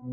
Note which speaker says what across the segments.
Speaker 1: These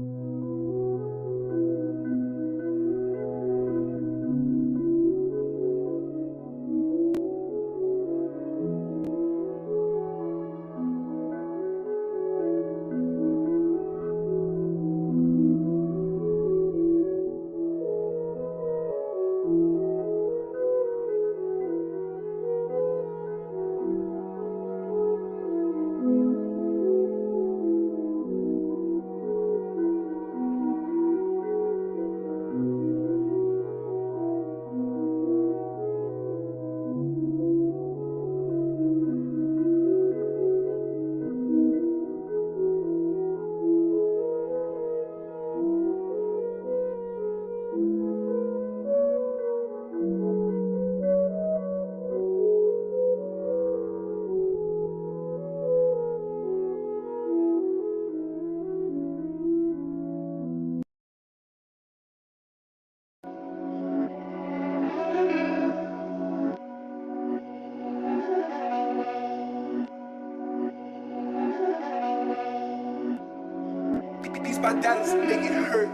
Speaker 1: my dollars make it hurt.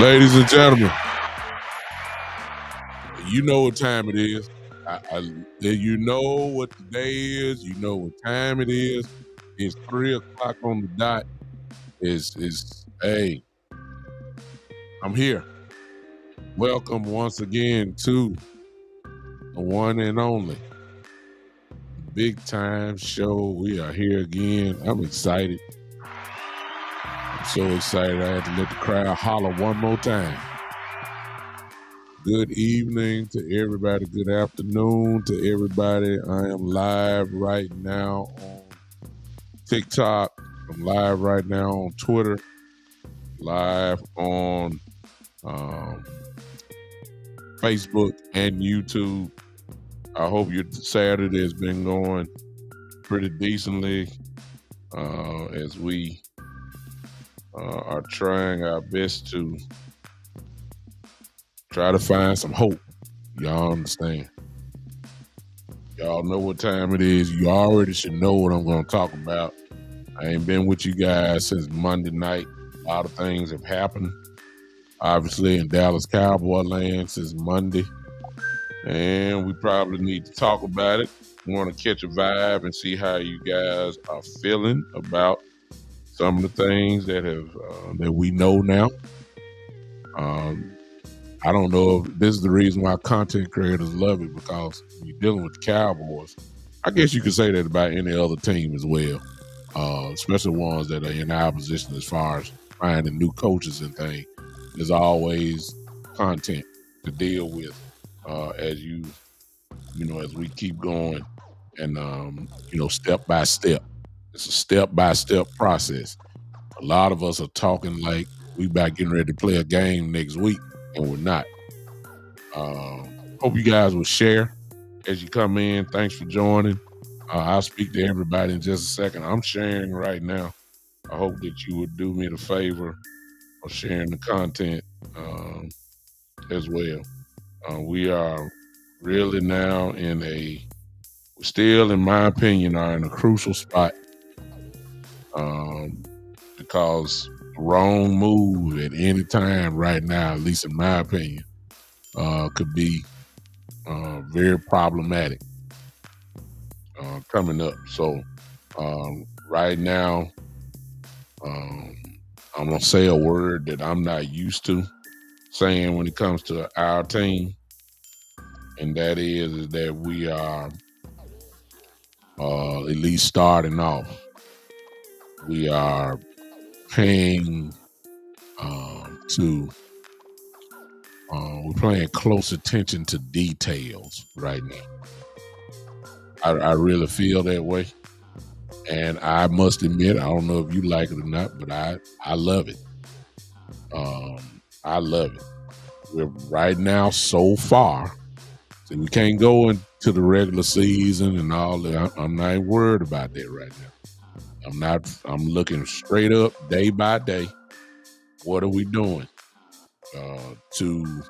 Speaker 2: Ladies and gentlemen, you know what time it is. You know what the day is. You know what time it is. It's 3:00 on the dot. Hey, I'm here. Welcome once again to the one and only Big Time Show. We are here again. I'm excited. I'm so excited I had to let the crowd holler one more time. Good evening to everybody. Good afternoon to everybody. I am live right now on TikTok. I'm live right now on Twitter. Live on Facebook and YouTube. I hope your Saturday has been going pretty decently as we are trying our best to try to find some hope. Y'all understand. Y'all know what time it is. You already should know what I'm going to talk about. I ain't been with you guys since Monday night. A lot of things have happened, obviously, in Dallas Cowboy land since Monday. And we probably need to talk about it. We want to catch a vibe and see how you guys are feeling about some of the things that we know now. I don't know if this is the reason why content creators love it, because you're dealing with the Cowboys. I guess you could say that about any other team as well, especially ones that are in our position as far as finding new coaches and things. There's always content to deal with as as we keep going and, step by step. It's a step-by-step process. A lot of us are talking like we about getting ready to play a game next week, and we're not. Hope you guys will share as you come in. Thanks for joining. I'll speak to everybody in just a second. I'm sharing right now. I hope that you would do me the favor of sharing the content as well. We are really now still, in my opinion, are in a crucial spot because the wrong move at any time right now, at least in my opinion, could be very problematic coming up. So right now, I'm going to say a word that I'm not used to saying when it comes to our team, and that is that we are at least starting off. We are paying we're paying close attention to details right now. I really feel that way. And I must admit, I don't know if you like it or not, but I love it. I love it. We're right now so far. So we can't go into the regular season and all that. I'm not worried about that right now. I'm looking straight up day by day. What are we doing to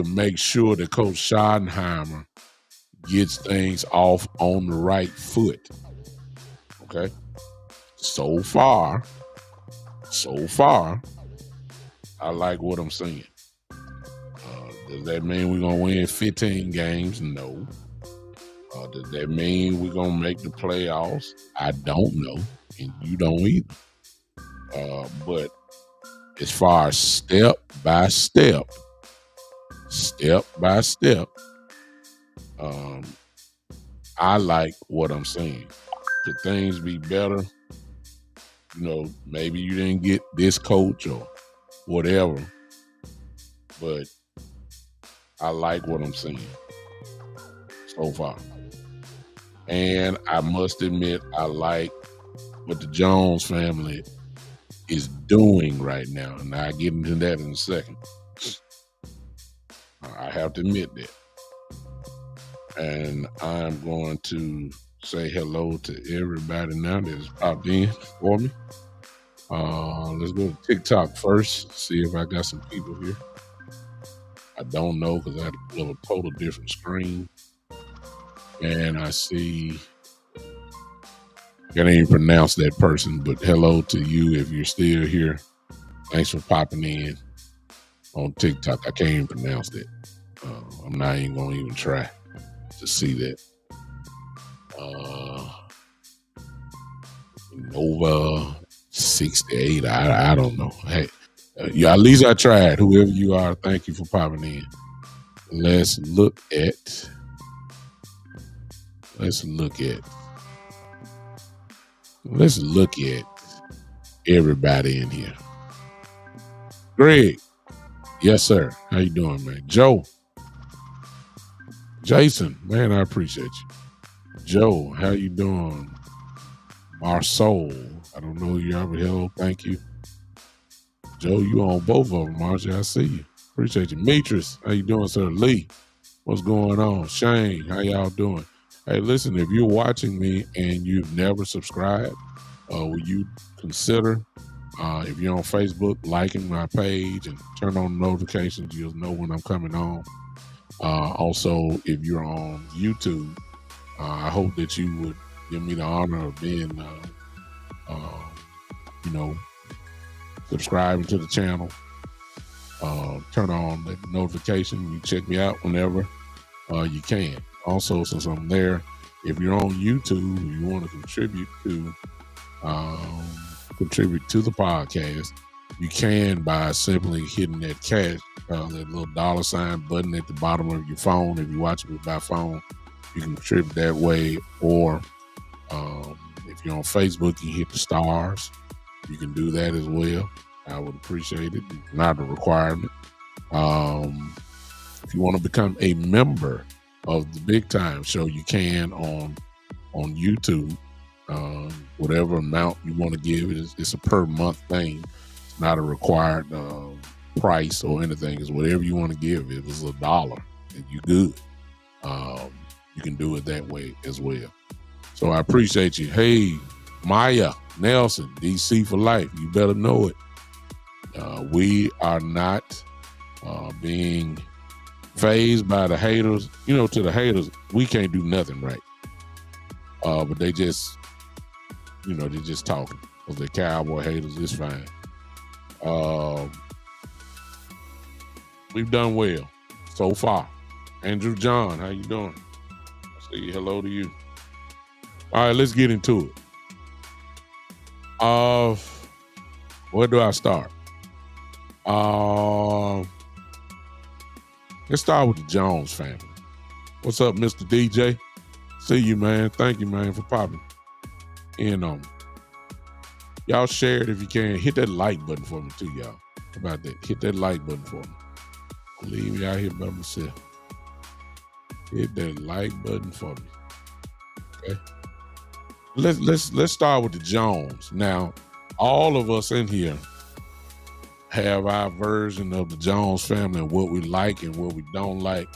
Speaker 2: make sure that Coach Schottenhimer gets things off on the right foot? Okay. So far, I like what I'm seeing. Does that mean we're going to win 15 games? No. Does that mean we're going to make the playoffs? I don't know, and you don't either. But as far as step by step, I like what I'm seeing. Could things be better? Maybe you didn't get this coach or whatever, but I like what I'm seeing so far. And I must admit, I like what the Jones family is doing right now. And I'll get into that in a second. I have to admit that. And I'm going to say hello to everybody now that has popped in for me. Let's go to TikTok first, see if I got some people here. I don't know because I had to pull up a total different screen. And I see, I can't even pronounce that person, but hello to you if you're still here. Thanks for popping in on TikTok. I can't even pronounce that. I'm not even going to even try to see that. Nova 68. I don't know. Hey, yeah, at least I tried. Whoever you are, thank you for popping in. Let's look at everybody in here. Greg, yes sir. How you doing, man? Joe, Jason, man, I appreciate you. Joe, how you doing? Marceau, I don't know who you are, but hello, thank you. Joe, you on both of them, aren't you? I see you. Appreciate you. Metris, how you doing, sir? Lee, what's going on? Shane, how y'all doing? Hey, listen, if you're watching me and you've never subscribed, will you consider, if you're on Facebook, liking my page and turn on notifications, you'll know when I'm coming on. Also, if you're on YouTube, I hope that you would give me the honor of being, subscribing to the channel. Turn on the notification. You check me out whenever you can. Also, since I'm there, if you're on YouTube and you want to contribute to the podcast, you can by simply hitting that cash, that little $ button at the bottom of your phone. If you're watching it by phone, you can contribute that way. Or if you're on Facebook, you hit the stars. You can do that as well. I would appreciate it. Not a requirement. If you want to become a member of the Big Time Show, you can on YouTube. Whatever amount you want to give, it's a per month thing. It's not a required price or anything. It's whatever you want to give. It was $1, and you good. you can do it that way as well. So I appreciate you. Hey, Maya Nelson, DC for life. You better know it. We are not being phased by the haters. You know, to the haters, we can't do nothing right. But they just, you know, they're just talking. Because they're cowboy haters, it's fine. We've done well so far. Andrew John, how you doing? I say hello to you. All right, let's get into it. Where do I start? Let's start with the Jones family. What's up, Mr. DJ? See you, man. Thank you, man, for popping in on me. Y'all share it if you can. Hit that like button for me, too, y'all. How about that? Hit that like button for me. I'll leave me out here by myself. Hit that like button for me. Okay. Let's start with the Jones. Now, all of us in here have our version of the Jones family and what we like and what we don't like.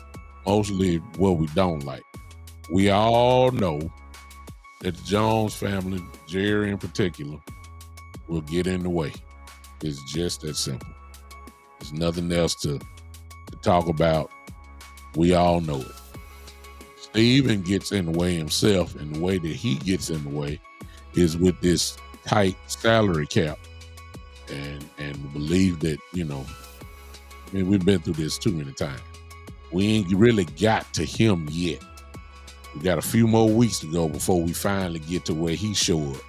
Speaker 2: Mostly what we don't like. We all know that the Jones family, Jerry in particular, will get in the way. It's just that simple. There's nothing else to talk about. We all know it. Steven gets in the way himself, and the way that he gets in the way is with this tight salary cap and believe that, you know, I mean, we've been through this too many times. We ain't really got to him yet. We got a few more weeks to go before we finally get to where he showed up.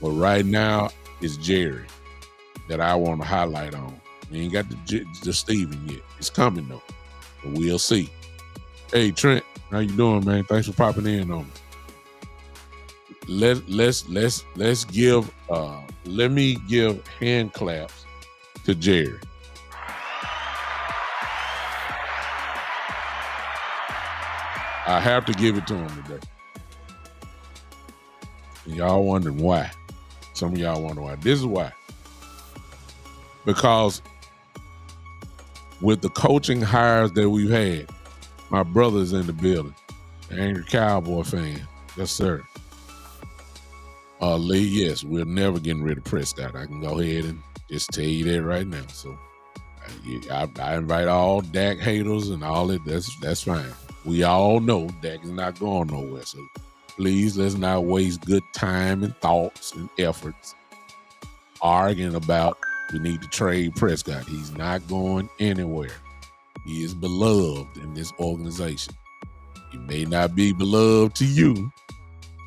Speaker 2: But right now, it's Jerry that I want to highlight on. We ain't got the Steven yet. It's coming though. But we'll see. Hey Trent, how you doing, man? Thanks for popping in on me. Let's give let me give hand claps to Jerry. I have to give it to him today. And y'all wondering why. Some of y'all wonder why. This is why. Because with the coaching hires that we've had, my brother's in the building, the angry Cowboy fan. Yes, sir. Lee, yes, we're never getting rid of Prescott. I can go ahead and just tell you that right now. So I invite all Dak haters and all that. That's fine. We all know Dak is not going nowhere. So please, let's not waste good time and thoughts and efforts arguing about we need to trade Prescott. He's not going anywhere. He is beloved in this organization. He may not be beloved to you,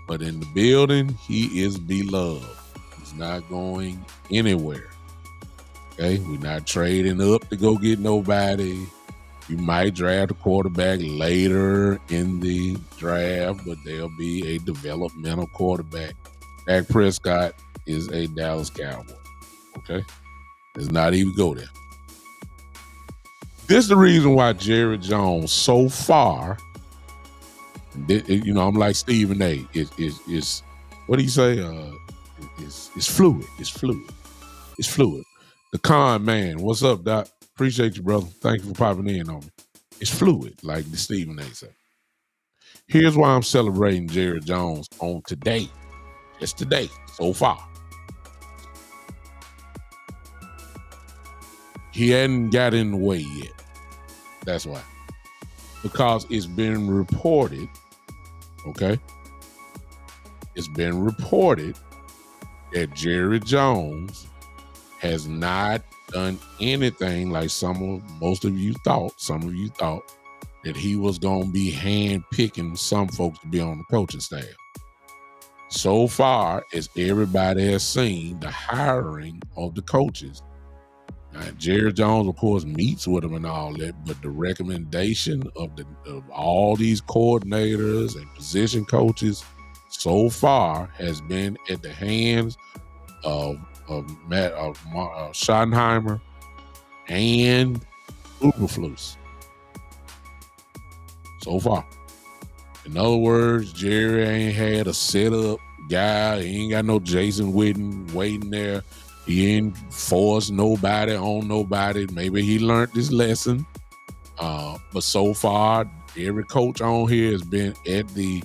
Speaker 2: but in the building, he is beloved. He's not going anywhere. Okay? We're not trading up to go get nobody. You might draft a quarterback later in the draft, but there'll be a developmental quarterback. Dak Prescott is a Dallas Cowboy. Okay? Let's not even go there. This is the reason why Jerry Jones so far, you know, I'm like Stephen A. Is what do you say? It's fluid. It's fluid. It's fluid. The con man. What's up, Doc? Appreciate you, brother. Thank you for popping in on me. It's fluid, like the Stephen A. said. Here's why I'm celebrating Jerry Jones on today. Just today, so far. He hadn't got in the way yet. That's why. Because it's been reported, okay? It's been reported that Jerry Jones has not done anything like most of you thought that he was going to be hand-picking some folks to be on the coaching staff. So far, as everybody has seen, the hiring of the coaches. Now, Jerry Jones, of course, meets with them and all that, but the recommendation of all these coordinators and position coaches so far has been at the hands of Schottenhimer and Uberflus. So far. In other words, Jerry ain't had a setup guy. He ain't got no Jason Witten waiting there. He ain't forced nobody on nobody. Maybe he learned this lesson. But so far, Every coach on here has been at the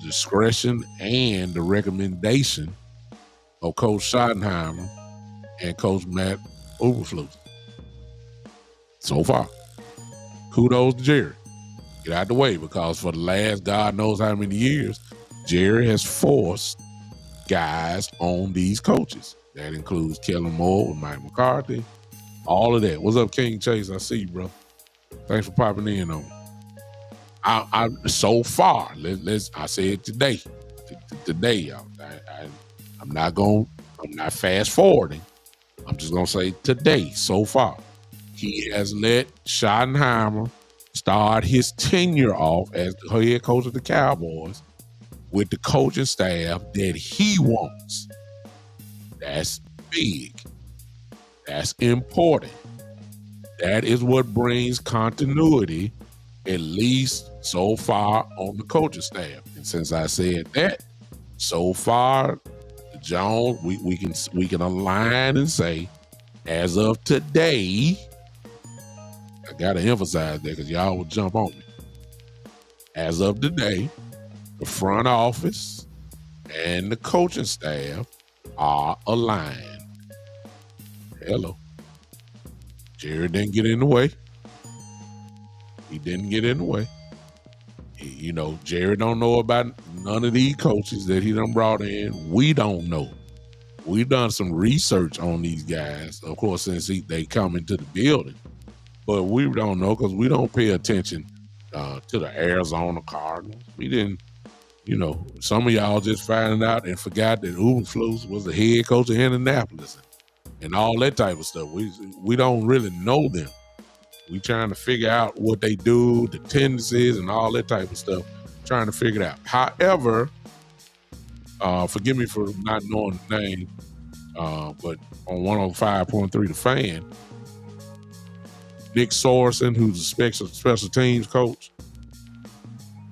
Speaker 2: discretion and the recommendation of Coach Schottenhimer and Coach Matt Eberflus. So far, kudos to Jerry. Get out the way, because for the last God knows how many years, Jerry has forced guys on these coaches. That includes Kellen Moore with Mike McCarthy, all of that. What's up, King Chase? I see you, bro. Thanks for popping in on me. I so far, I said today, y'all. I'm not fast forwarding. I'm just gonna say today, so far, he has let Schottenhimer start his tenure off as the head coach of the Cowboys with the coaching staff that he wants. That's big. That's important. That is what brings continuity, at least so far, on the coaching staff. And since I said that, so far, Jones, we can align and say, as of today, I gotta emphasize that because y'all will jump on me. As of today, the front office and the coaching staff are aligned. Hello. Jerry didn't get in the way. He didn't get in the way. Jerry don't know about none of these coaches that he done brought in. We don't know. We've done some research on these guys, of course, since they come into the building. But we don't know because we don't pay attention to the Arizona Cardinals. We didn't, some of y'all just found out and forgot that Eberflus was the head coach of Indianapolis and all that type of stuff. We don't really know them. We trying to figure out what they do, the tendencies and all that type of stuff, trying to figure it out. However, forgive me for not knowing the name, but on 105.3 The Fan, Nick Sorensen, who's a special teams coach,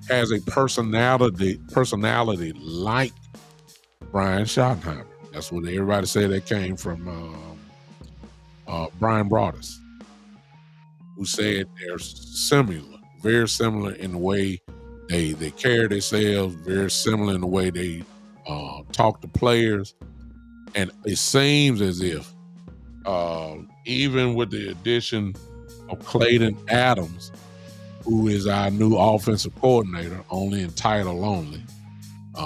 Speaker 2: has a personality like Brian Schottenhimer. That's what everybody said that came from Brian Broaddus, who said they're similar, very similar in the way they carry themselves, very similar in the way they talk to players. And it seems as if even with the addition of Clayton Adams, who is our new offensive coordinator, only in title only,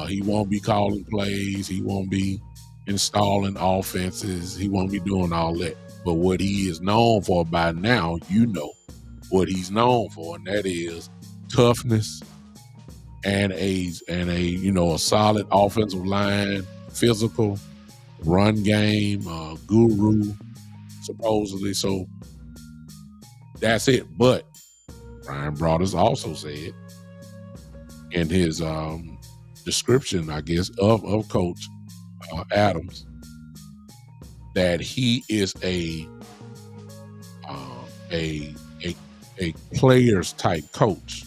Speaker 2: he won't be calling plays, he won't be installing offenses, he won't be doing all that. But what he is known for by now, what he's known for, and that is toughness and a solid offensive line, physical, run game, guru, supposedly. So that's it. But Brian Broaddus also said in his description, I guess, of Coach Adams, that he is a players type coach,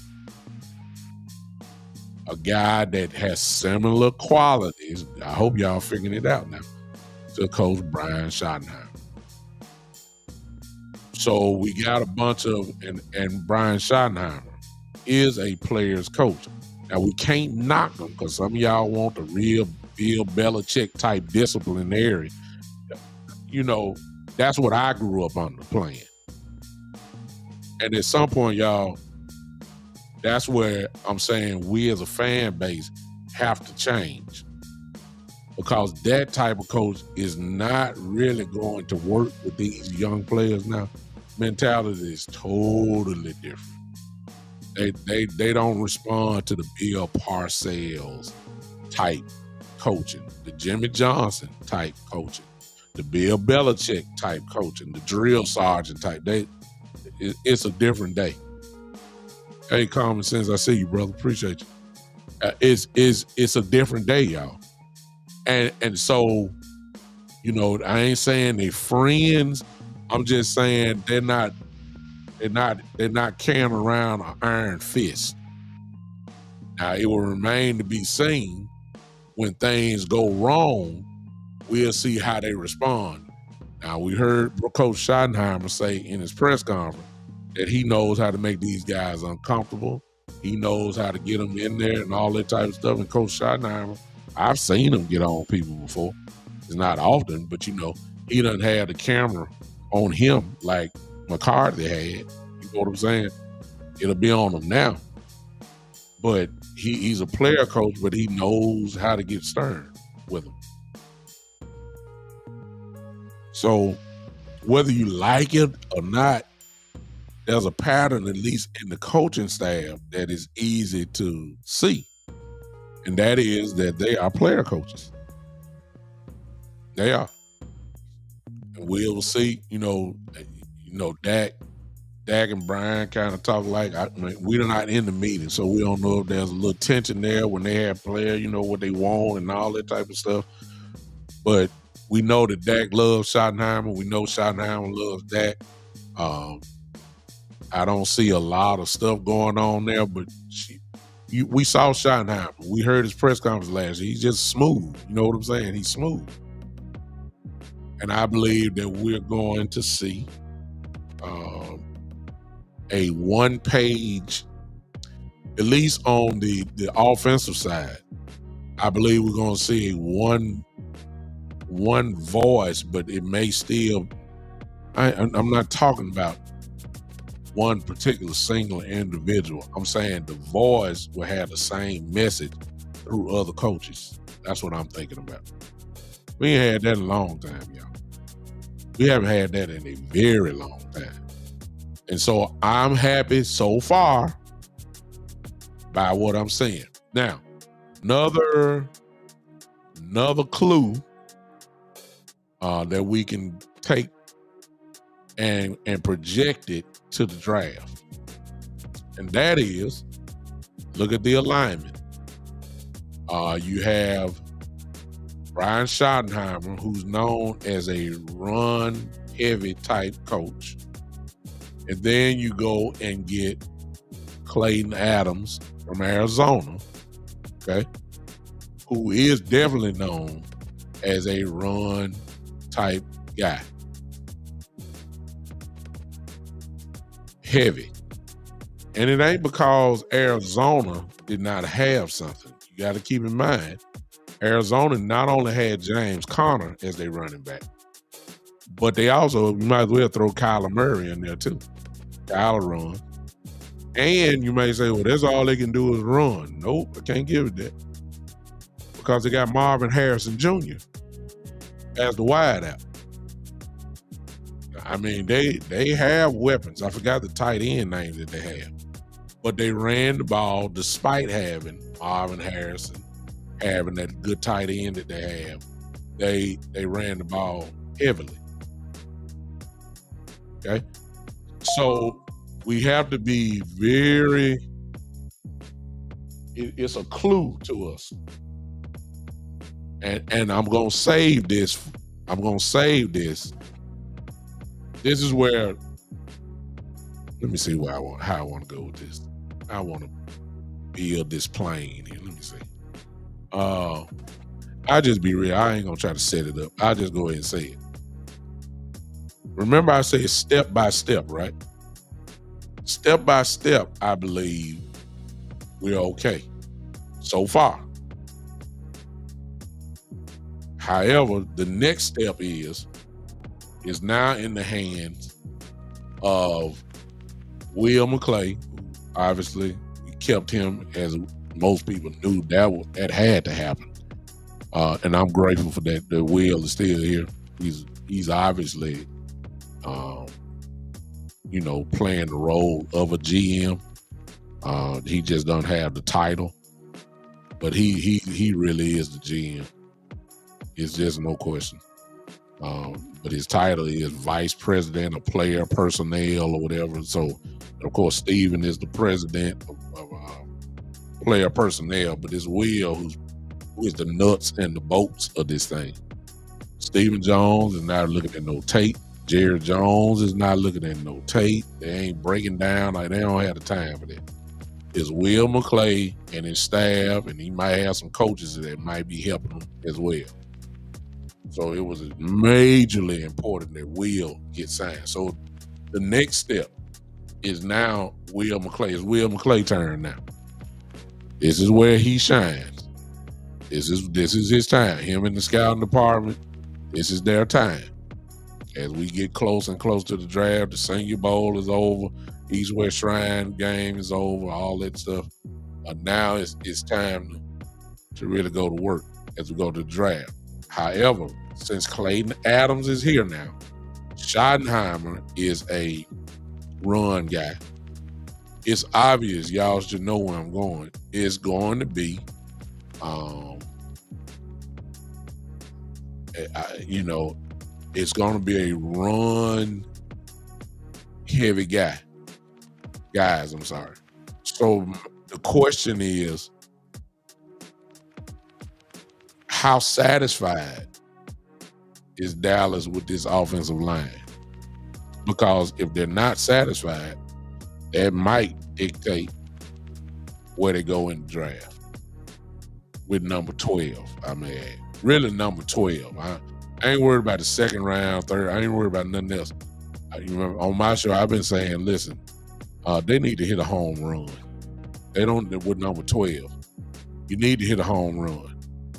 Speaker 2: a guy that has similar qualities. I hope y'all figuring it out now, to Coach Brian Schottenhimer. So we got a bunch of, and Brian Schottenhimer is a players coach. Now we can't knock him because some of y'all want the real Bill Belichick type disciplinary. That's what I grew up under playing. And at some point, y'all, that's where I'm saying we as a fan base have to change, because that type of coach is not really going to work with these young players now. Mentality is totally different. They don't respond to the Bill Parcells type coaching, the Jimmy Johnson type coaching, the Bill Belichick type coaching, the drill sergeant type. It's a different day. Hey, Common Sense, I see you, brother. Appreciate you. It's a different day, y'all. And so, I ain't saying they friends. I'm just saying they're not carrying around an iron fist. Now, it will remain to be seen when things go wrong. We'll see how they respond. Now, we heard Coach Schottenhimer say in his press conference that he knows how to make these guys uncomfortable. He knows how to get them in there and all that type of stuff. And Coach Schottenhimer, I've seen him get on people before. It's not often, but he doesn't have the camera on him like McCarthy had. You know what I'm saying? It'll be on him now. But he's a player coach, but he knows how to get stern with them. So whether you like it or not, there's a pattern, at least in the coaching staff, that is easy to see. And that is that they are player coaches. They are. And we'll see, Dak and Brian kind of talk like, we're not in the meeting, so we don't know if there's a little tension there when they have players, what they want and all that type of stuff. But we know that Dak loves Schottenhimer. We know Schottenhimer loves Dak. I don't see a lot of stuff going on there, but we saw Schottenhimer. We heard his press conference last year. He's just smooth. You know what I'm saying? He's smooth. And I believe that we're going to see a one-page, at least on the offensive side, I believe we're going to see one voice, but it may still, I'm not talking about one particular single individual. I'm saying the voice will have the same message through other coaches. That's what I'm thinking about. We ain't had that in a long time, y'all. We haven't had that in a very long time. And so I'm happy so far by what I'm seeing. Now, another clue that we can take and project it to the draft. And that is, look at the alignment. You have Brian Schottenhimer, who's known as a run-heavy type coach. And then you go and get Clayton Adams from Arizona, okay, who is definitely known as a run-type guy. Heavy. And it ain't because Arizona did not have something. You got to keep in mind, Arizona not only had James Conner as their running back, but they also, you might as well throw Kyler Murray in there too. Kyler run. And you may say, well, that's all they can do is run. Nope, I can't give it that. Because they got Marvin Harrison Jr. as the wideout. I mean, they have weapons. I forgot the tight end names that they have. But they ran the ball despite having Marvin Harrison, having that good tight end that they have. They ran the ball heavily. Okay? So we have to be very, it's a clue to us. And I'm going to save this. This is where, let me see how I want to go with this. I want to build this plane here. Let me see. I'll just be real. I ain't going to try to set it up. I'll just go ahead and say it. Remember I said step by step, right? Step by step, I believe we're okay so far. However, the next step is now in the hands of Will McClay. Obviously, we kept him, as most people knew that had to happen. And I'm grateful for that. The Will is still here. He's obviously, playing the role of a GM. He just don't have the title, but he really is the GM. It's just no question. But his title is Vice President of Player Personnel or whatever. So, of course, Steven is the president of player personnel, but it's Will who is the nuts and the bolts of this thing. Stephen Jones is not looking at no tape. Jerry Jones is not looking at no tape. They ain't breaking down. Like, they don't have the time for that. It's Will McClay and his staff, and he might have some coaches that might be helping him as well. So it was majorly important that Will get signed. So the next step is now Will McClay. It's Will McClay turn now. This is where he shines. This is his time. Him and the scouting department, this is their time. As we get close and close to the draft, the Senior Bowl is over, East West Shrine game is over, all that stuff. Now it's time to really go to work as we go to the draft. However, since Clayton Adams is here now, Schottenhimer is a run guy. It's obvious, y'all should know where I'm going. It's going to be, it's going to be a run heavy guys. I'm sorry. So the question is, how satisfied is Dallas with this offensive line? Because if they're not satisfied, that might dictate where they go in the draft with number 12. I mean, really number 12. I ain't worried about the second round, third. I ain't worried about nothing else. You remember on my show, I've been saying, listen, they need to hit a home run. They don't with number 12. You need to hit a home run.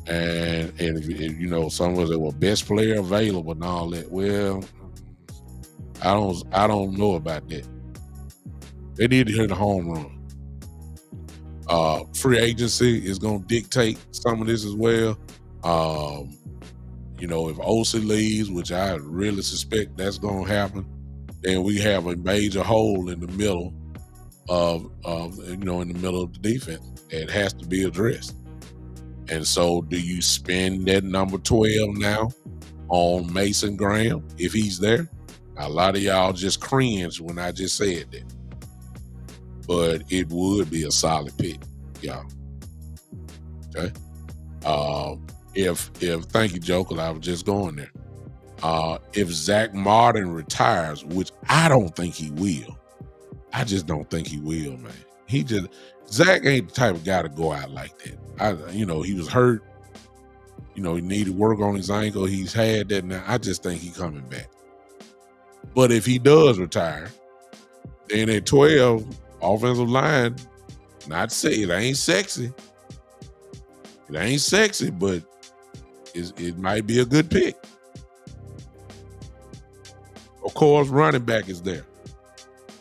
Speaker 2: And if some of us say, well, best player available and all that. Well, I don't know about that. They need to hit a home run. Free agency is going to dictate some of this as well. If OC leaves, which I really suspect that's going to happen, then we have a major hole in the middle of in the middle of the defense. It has to be addressed. And so do you spend that number 12 now on Mason Graham if he's there? A lot of y'all just cringed when I just said that. But it would be a solid pick, y'all. Okay? Thank you, Joe, because I was just going there. If Zach Martin retires, which I don't think he will. I just don't think he will, man. Zach ain't the type of guy to go out like that. He was hurt. He needed work on his ankle. He's had that now. I just think he's coming back. But if he does retire, then at 12, offensive line, it ain't sexy. It ain't sexy, but it might be a good pick. Of course, running back is there.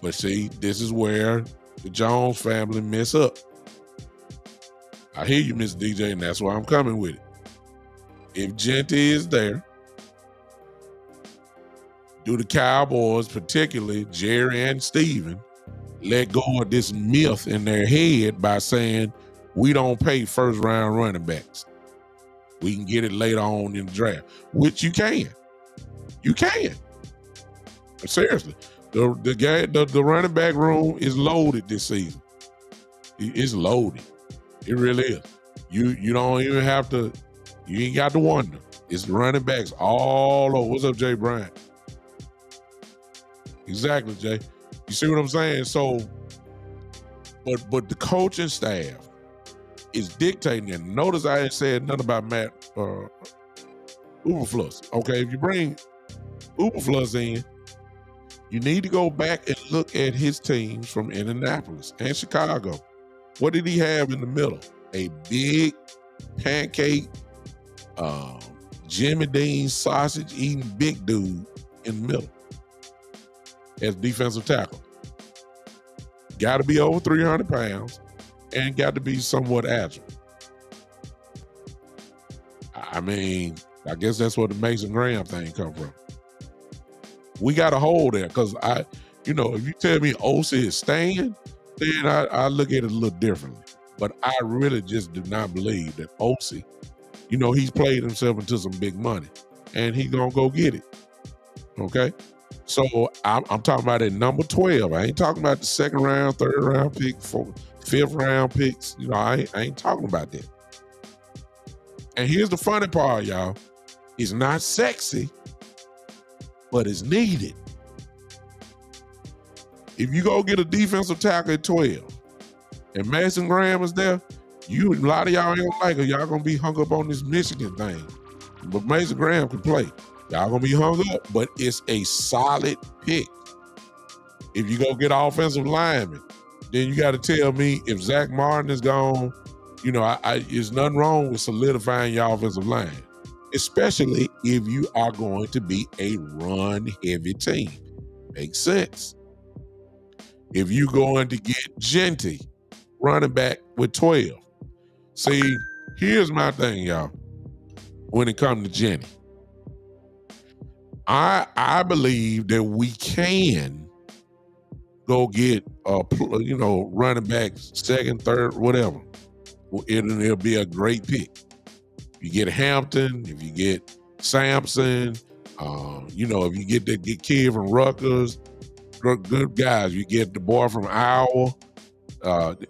Speaker 2: But see, this is where the Jones family mess up. I hear you, Mr. DJ, and that's why I'm coming with it. If Genty is there, do the Cowboys, particularly Jerry and Steven, let go of this myth in their head by saying we don't pay first-round running backs. We can get it later on in the draft, which you can. You can. Seriously. The running back room is loaded this season. It's loaded. It really is. You don't even have to. You ain't got to wonder. It's the running backs all over. What's up, Jay Bryant? Exactly, Jay. You see what I'm saying? So, but the coaching staff is dictating it. Notice I ain't said nothing about Matt Uberflus. Okay, if you bring Uberflus in, you need to go back and look at his teams from Indianapolis and Chicago. What did he have in the middle? A big pancake, Jimmy Dean sausage eating big dude in the middle as defensive tackle. Got to be over 300 pounds and got to be somewhat agile. I mean, I guess that's where the Mason Graham thing come from. We got a hole there because if you tell me OC is staying, then I look at it a little differently. But I really just do not believe that OC, he's played himself into some big money and he's going to go get it. Okay? So I'm talking about at number 12. I ain't talking about the second round, third round pick, fifth round picks. I ain't talking about that. And here's the funny part, y'all. It's not sexy, but it's needed. If you go get a defensive tackle at 12 and Mason Graham is there, a lot of y'all ain't gonna like it. Y'all gonna be hung up on this Michigan thing. But Mason Graham can play. Y'all gonna be hung up, but it's a solid pick. If you go get offensive linemen, then you got to tell me if Zach Martin is gone. There's nothing wrong with solidifying your offensive line, especially if you are going to be a run-heavy team. Makes sense. If you're going to get Genty, running back with 12. See, here's my thing, y'all. When it comes to Genty, I believe that we can go get running back second, third, whatever. It'll be a great pick. You get Hampton, if you get Sampson, if you get the kid from Rutgers, good guys. You get the boy from Iowa.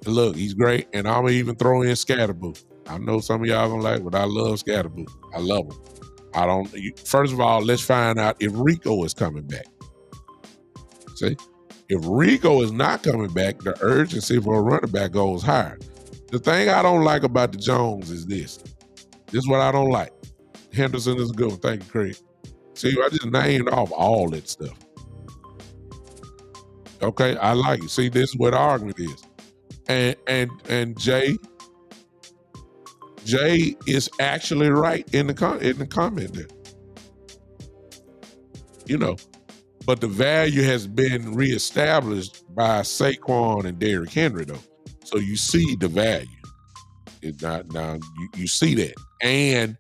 Speaker 2: Look, he's great, and I'm gonna even throw in Scatterboo. I know some of y'all gonna like, but I love Scatterboo. I love him. First of all, let's find out if Rico is coming back. See, if Rico is not coming back, the urgency for a running back goes higher. The thing I don't like about the Jones is this. This is what I don't like. Henderson is a good one. Thank you, Craig. See, I just named off all that stuff. Okay, I like it. See, this is where the argument is. And Jay is actually right in the comment there. But the value has been reestablished by Saquon and Derrick Henry, though. So you see the value. It's not now. You see that, and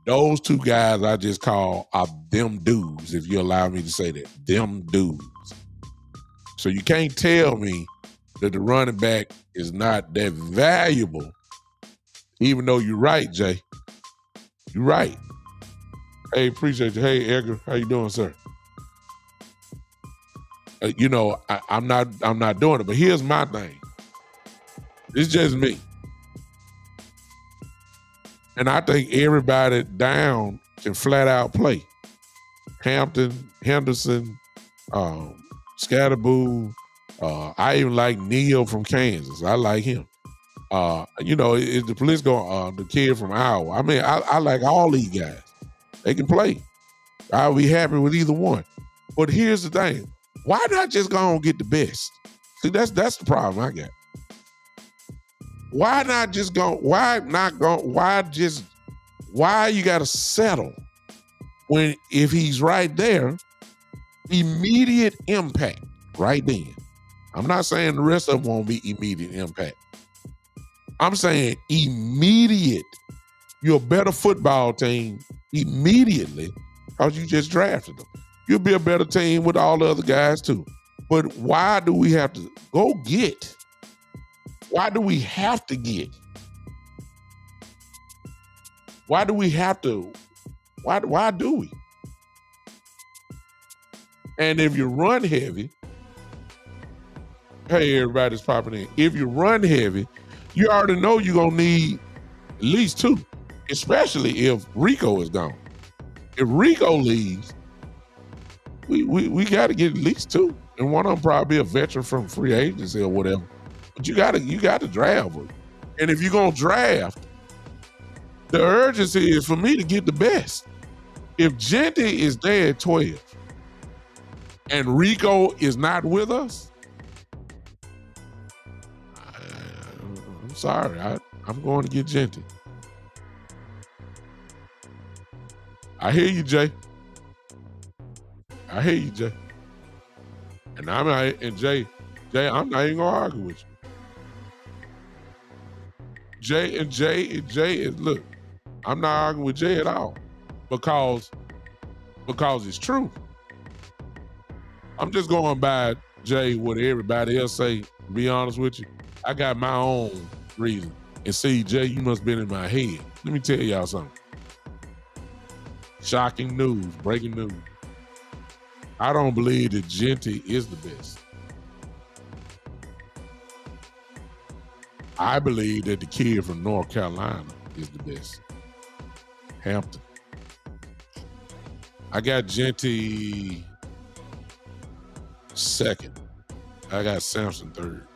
Speaker 2: those two guys I just call are them dudes. If you allow me to say that, them dudes. So you can't tell me that the running back is not that valuable, even though you're right, Jay. You're right. Hey, appreciate you. Hey, Edgar, how you doing, sir? I'm not doing it, but here's my thing. It's just me. And I think everybody down can flat out play. Hampton, Henderson, Scatterboo. I even like Neal from Kansas. I like him. It's the Plisco, the kid from Iowa. I mean, I like all these guys. They can play. I'll be happy with either one. But here's the thing. Why not just go and get the best? See, that's the problem I got. Why not just go? Why you got to settle when if he's right there, immediate impact right then. I'm not saying the rest of them won't be immediate impact. I'm saying immediate. You're a better football team immediately because you just drafted them. You'll be a better team with all the other guys too. But why do we have to go get? Why do we have to get? Why do we have to? Why do we? And if you run heavy, hey, everybody's popping in. If you run heavy, you already know you're going to need at least two, especially if Rico is gone. If Rico leaves, we got to get at least two. And one of them probably a veteran from free agency or whatever. But you got to draft them. And if you're going to draft, the urgency is for me to get the best. If Genty is there at 12 and Rico is not with us, I'm sorry. I'm going to get Genty. I hear you, Jay. And Jay, I'm not even gonna argue with you. Jay, look, I'm not arguing with Jay at all because it's true. I'm just going by Jay what everybody else say. To be honest with you, I got my own reason. And see, Jay, you must have been in my head. Let me tell y'all something. Shocking news, breaking news. I don't believe that Genty is the best. I believe that the kid from North Carolina is the best. Hampton. I got Genty second. I got Sampson third.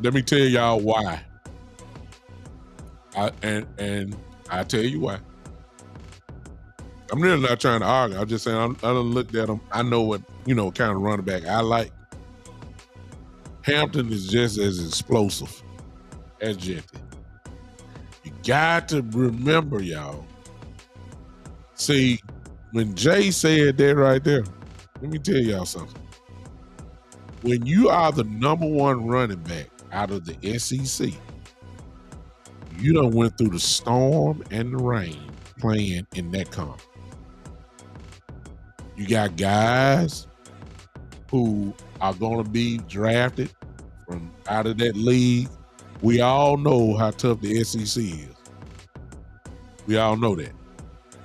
Speaker 2: Let me tell y'all why. I tell you why. I'm really not trying to argue. I'm just saying I done looked at them. I know what, kind of running back I like. Hampton is just as explosive as Genty. You got to remember, y'all. See, when Jay said that right there, let me tell y'all something. When you are the number one running back out of the SEC, you done went through the storm and the rain playing in that conference. You got guys who are going to be drafted from out of that league. We all know how tough the SEC is. We all know that.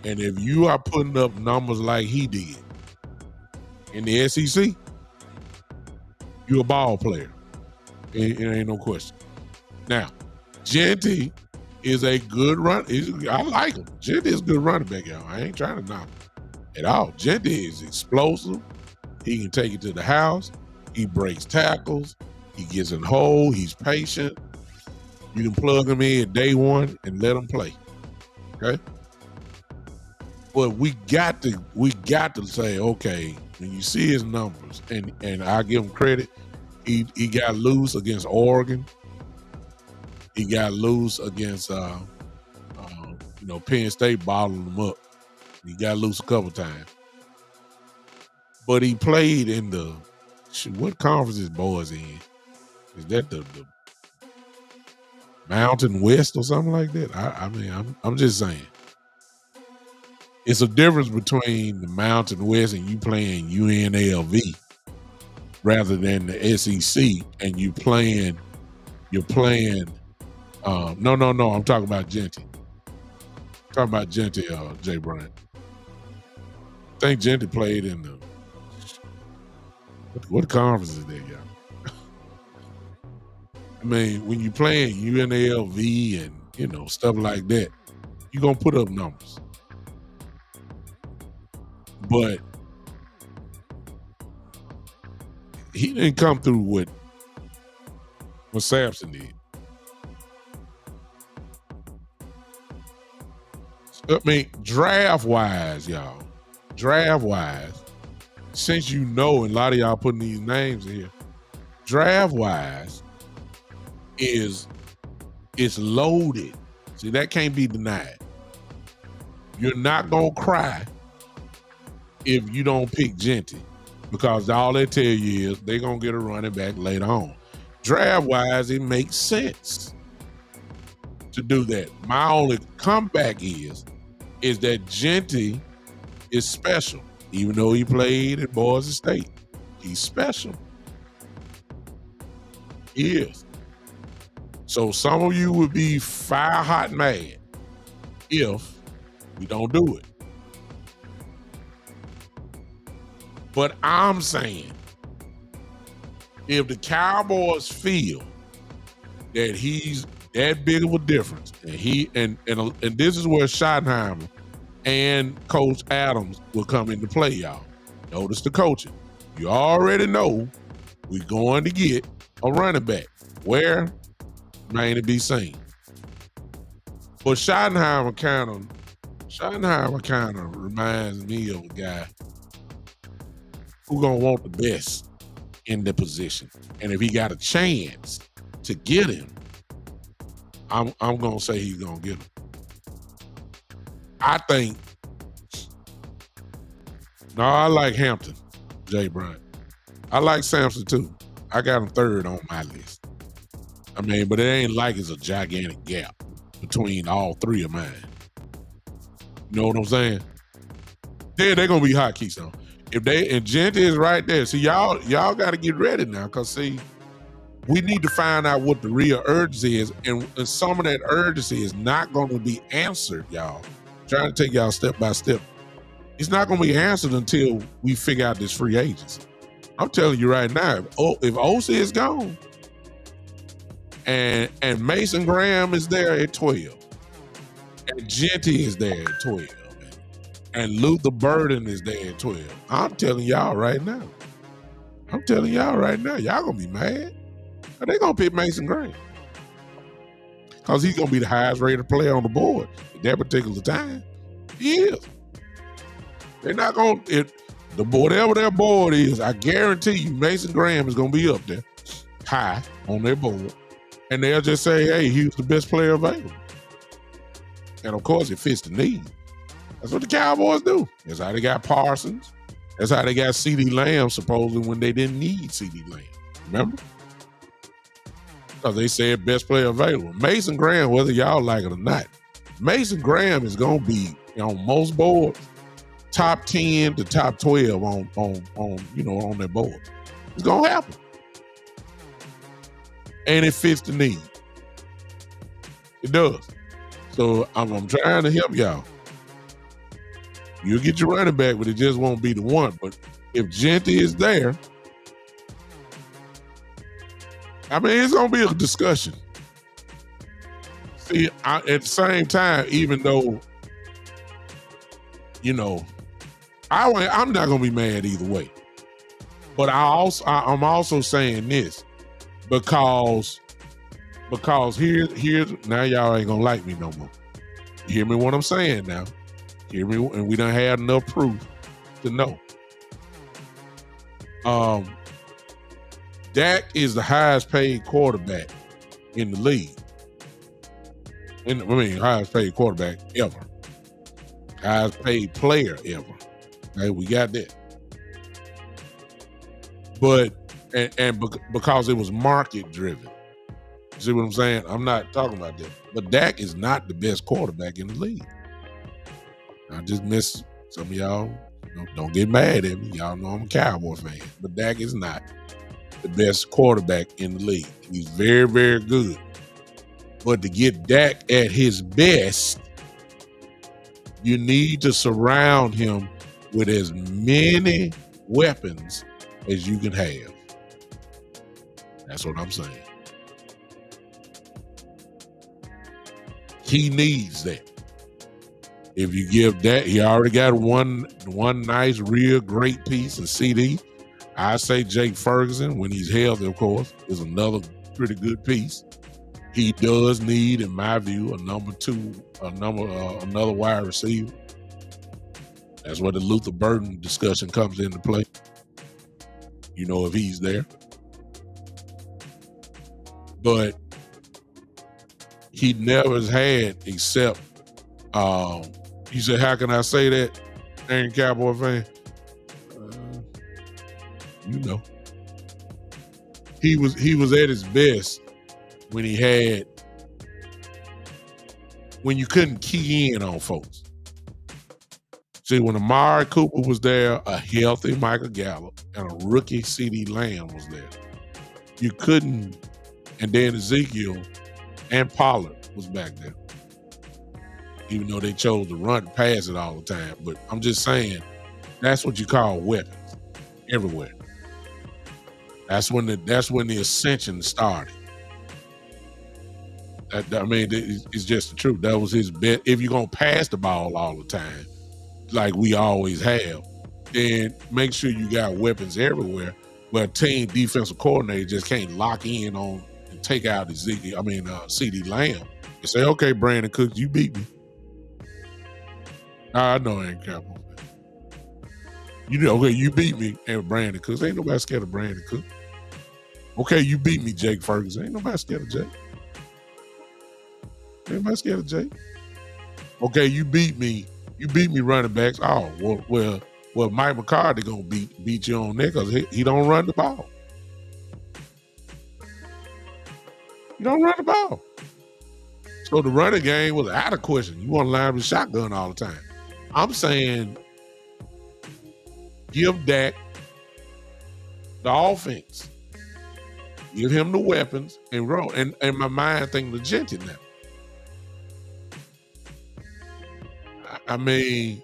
Speaker 2: And if you are putting up numbers like he did in the SEC, you're a ball player. It ain't no question. Now, Genty is a good run. I like him. Genty is a good running back, y'all. I ain't trying to knock him at all. Genty is explosive. He can take it to the house. He breaks tackles. He gets in the hole. He's patient. You can plug him in day one and let him play. Okay? But we got to say, okay, when you see his numbers, and I give him credit, he got loose against Oregon. He got loose against Penn State bottling him up. He got loose a couple times. But he played in what conference is boys in? Is that the Mountain West or something like that? I'm just saying. It's a difference between the Mountain West and you playing UNLV rather than the SEC and you're playing no, I'm talking about Genty. Jay Bryant. I think Genty played in the what conference is that, y'all? I mean, when you playing UNLV and stuff like that, you're gonna put up numbers. But he didn't come through what Sampson did. I mean, draft-wise, y'all. Since and a lot of y'all putting these names in here, draft-wise it's loaded. See, that can't be denied. You're not going to cry if you don't pick Genty because all they tell you is they're going to get a running back later on. Draft-wise, it makes sense to do that. My only comeback is that Genty is special. Even though he played at Boise State, he's special. He is. So some of you would be fire hot mad if we don't do it. But I'm saying, if the Cowboys feel that he's that big of a difference, and this is where Schottenhimer and Coach Adams will come into play, y'all. Notice the coaching. You already know we're going to get a running back. Where? Remain to be seen. But Schottenhimer kind of reminds me of a guy who gonna want the best in the position. And if he got a chance to get him, I'm gonna say he's gonna get him. I like Hampton, Jay Bryant. I like Sampson too. I got him third on my list. I mean, but it ain't like it's a gigantic gap between all three of mine. You know what I'm saying? They're gonna be hot, Keystone. And Genty is right there. See, y'all got to get ready now, because see, we need to find out what the real urgency is, and some of that urgency is not going to be answered, y'all. I'm trying to take y'all step by step. It's not going to be answered until we figure out this free agency. I'm telling you right now, if OC is gone and Mason Graham is there at 12, and Genty is there at 12, and Luther Burden is there at 12, I'm telling y'all right now. Y'all going to be mad. They're going to pick Mason Graham, because he's going to be the highest rated player on the board at that particular time. He is. They're not going to, whatever their board is, I guarantee you Mason Graham is going to be up there high on their board. And they'll just say, hey, he was the best player available. And of course, it fits the need. That's what the Cowboys do. That's how they got Parsons. That's how they got CeeDee Lamb, supposedly, when they didn't need CeeDee Lamb. Remember? Because they said best player available. Mason Graham, whether y'all like it or not, Mason Graham is going to be on most boards top 10 to top 12 on their board. It's going to happen. And it fits the need. It does. So I'm trying to help y'all. You'll get your running back, but it just won't be the one. But if Gentry is there, I mean, it's going to be a discussion. See, at the same time, even though, I'm not going to be mad either way. But I'm also saying this because here's now y'all ain't going to like me no more. You hear me what I'm saying now? Hear me, and we don't have enough proof to know. Dak is the highest paid quarterback in the league. Highest paid quarterback ever. Highest paid player ever. Okay, we got that. But because it was market driven. See what I'm saying? I'm not talking about that. But Dak is not the best quarterback in the league. I just miss some of y'all. Don't get mad at me. Y'all know I'm a Cowboys fan. But Dak is not the best quarterback in the league. He's very, very good. But to get Dak at his best, you need to surround him with as many weapons as you can have. That's what I'm saying. He needs that. If you give that, he already got one nice, real great piece in CD. I say Jake Ferguson, when he's healthy, of course, is another pretty good piece. He does need, in my view, another wide receiver. That's where the Luther Burden discussion comes into play. If he's there. But he never has had except, you said, how can I say that? Ain't Cowboy fan. He was at his best when when you couldn't key in on folks. See, when Amari Cooper was there, a healthy Michael Gallup, and a rookie CeeDee Lamb was there. You couldn't, and then Ezekiel and Pollard was back there. Even though they chose to pass it all the time. But I'm just saying, that's what you call weapons everywhere. That's when the ascension started. It's just the truth. That was his bet. If you're going to pass the ball all the time, like we always have, then make sure you got weapons everywhere. But a team defensive coordinator just can't lock in on and take out CeeDee Lamb and say, okay, Brandon Cooks, you beat me. I know I ain't Cowboy. Okay, you beat me and Brandon Cooks. Ain't nobody scared of Brandon Cooks. Okay, you beat me, Jake Ferguson. Ain't nobody scared of Jake. Ain't nobody scared of Jake. Okay, you beat me. You beat me running backs. Oh, well, Mike McCarthy gonna beat you on there because he don't run the ball. He don't run the ball. So the running game was out of question. You want to line with shotgun all the time. I'm saying give Dak the offense. Give him the weapons and roll. And my mind thinking the Gentry now. I mean,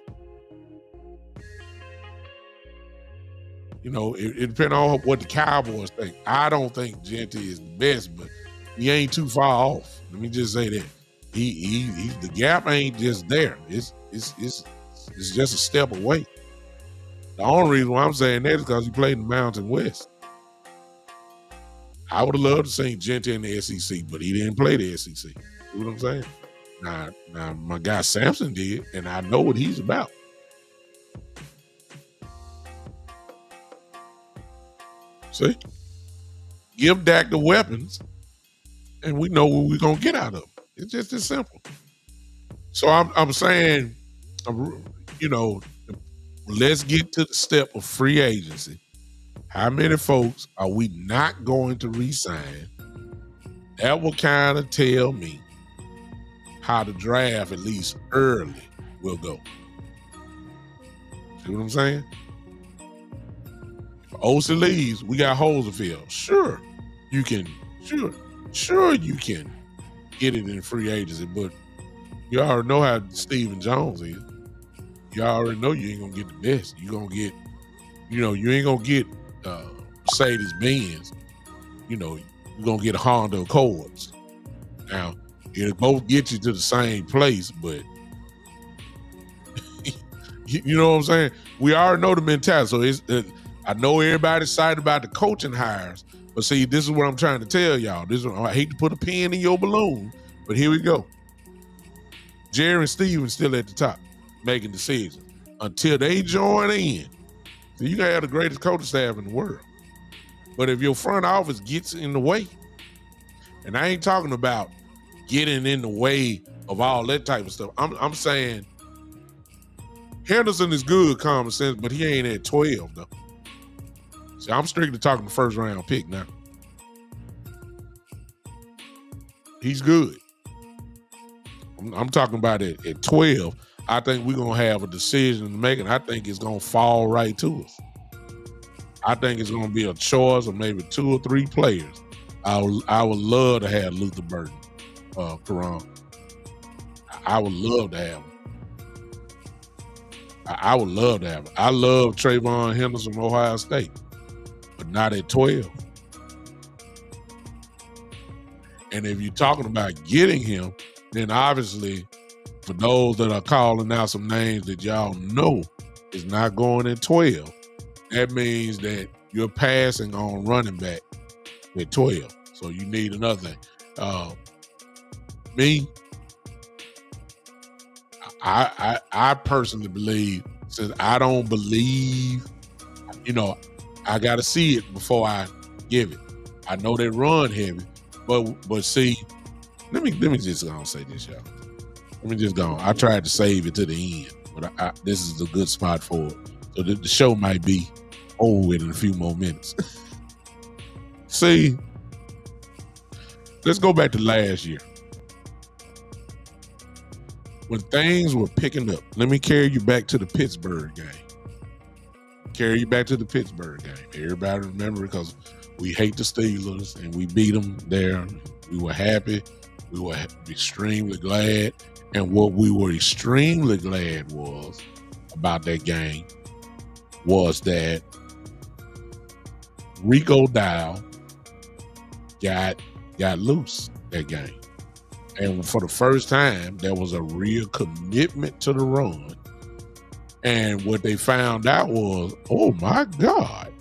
Speaker 2: it depends on what the Cowboys think. I don't think Gentry is the best, but he ain't too far off. Let me just say that. He the gap ain't just there. It's just a step away. The only reason why I'm saying that is because he played in the Mountain West. I would have loved to see Gentry in the SEC, but he didn't play the SEC. See what I'm saying? Now my guy Sampson did, and I know what he's about. See, give Dak the weapons, and we know what we're gonna get out of him. It's just as simple. So I'm saying, you know, let's get to the step of free agency. How many folks are we not going to re-sign? That will kind of tell me how the draft, at least early, will go. See what I'm saying? If OC leaves, we got holes to fill. Sure, you can. Sure, you can get it in free agency, but you already know how Stephen Jones is. You already know you ain't gonna get the best. You gonna get, you ain't gonna get Mercedes Benz. You're gonna get a Honda Accords. Now, it'll both get you to the same place, but you know what I'm saying? We already know the mentality. So I know everybody's excited about the coaching hires, but see, this is what I'm trying to tell y'all. I hate to put a pin in your balloon, but here we go. Jerry and Steven still at the top, making decisions until they join in. So you gotta have the greatest coaching staff in the world. But if your front office gets in the way, and I ain't talking about getting in the way of all that type of stuff. I'm saying Henderson is good, common sense, but he ain't at 12 though. See, I'm strictly talking the first round pick now. He's good. I'm talking about it at 12. I think we're gonna have a decision to make, and I think it's gonna fall right to us. I think it's gonna be a choice of maybe 2 or 3 players. I would love to have Luther Burton, Karan. I would love to have him. I would love to have him. I love Trayvon Henderson from Ohio State, but not at 12. And if you're talking about getting him, then obviously, for those that are calling out some names that y'all know is not going at 12, that means that you're passing on running back at 12. So you need another thing. Me, I personally believe, since I don't believe, I got to see it before I give it. I know they run heavy, but see, let me just go and say this, y'all. Let me just go. I tried to save it to the end, but this is a good spot for it. So the show might be over with in a few more minutes. See, let's go back to last year. When things were picking up, let me carry you back to the Pittsburgh game. Everybody remember, because we hate the Steelers and we beat them there. We were happy. We were extremely glad. And what we were extremely glad was about that game was that Rico Dowdle got loose that game. And for the first time, there was a real commitment to the run. And what they found out was, oh my God,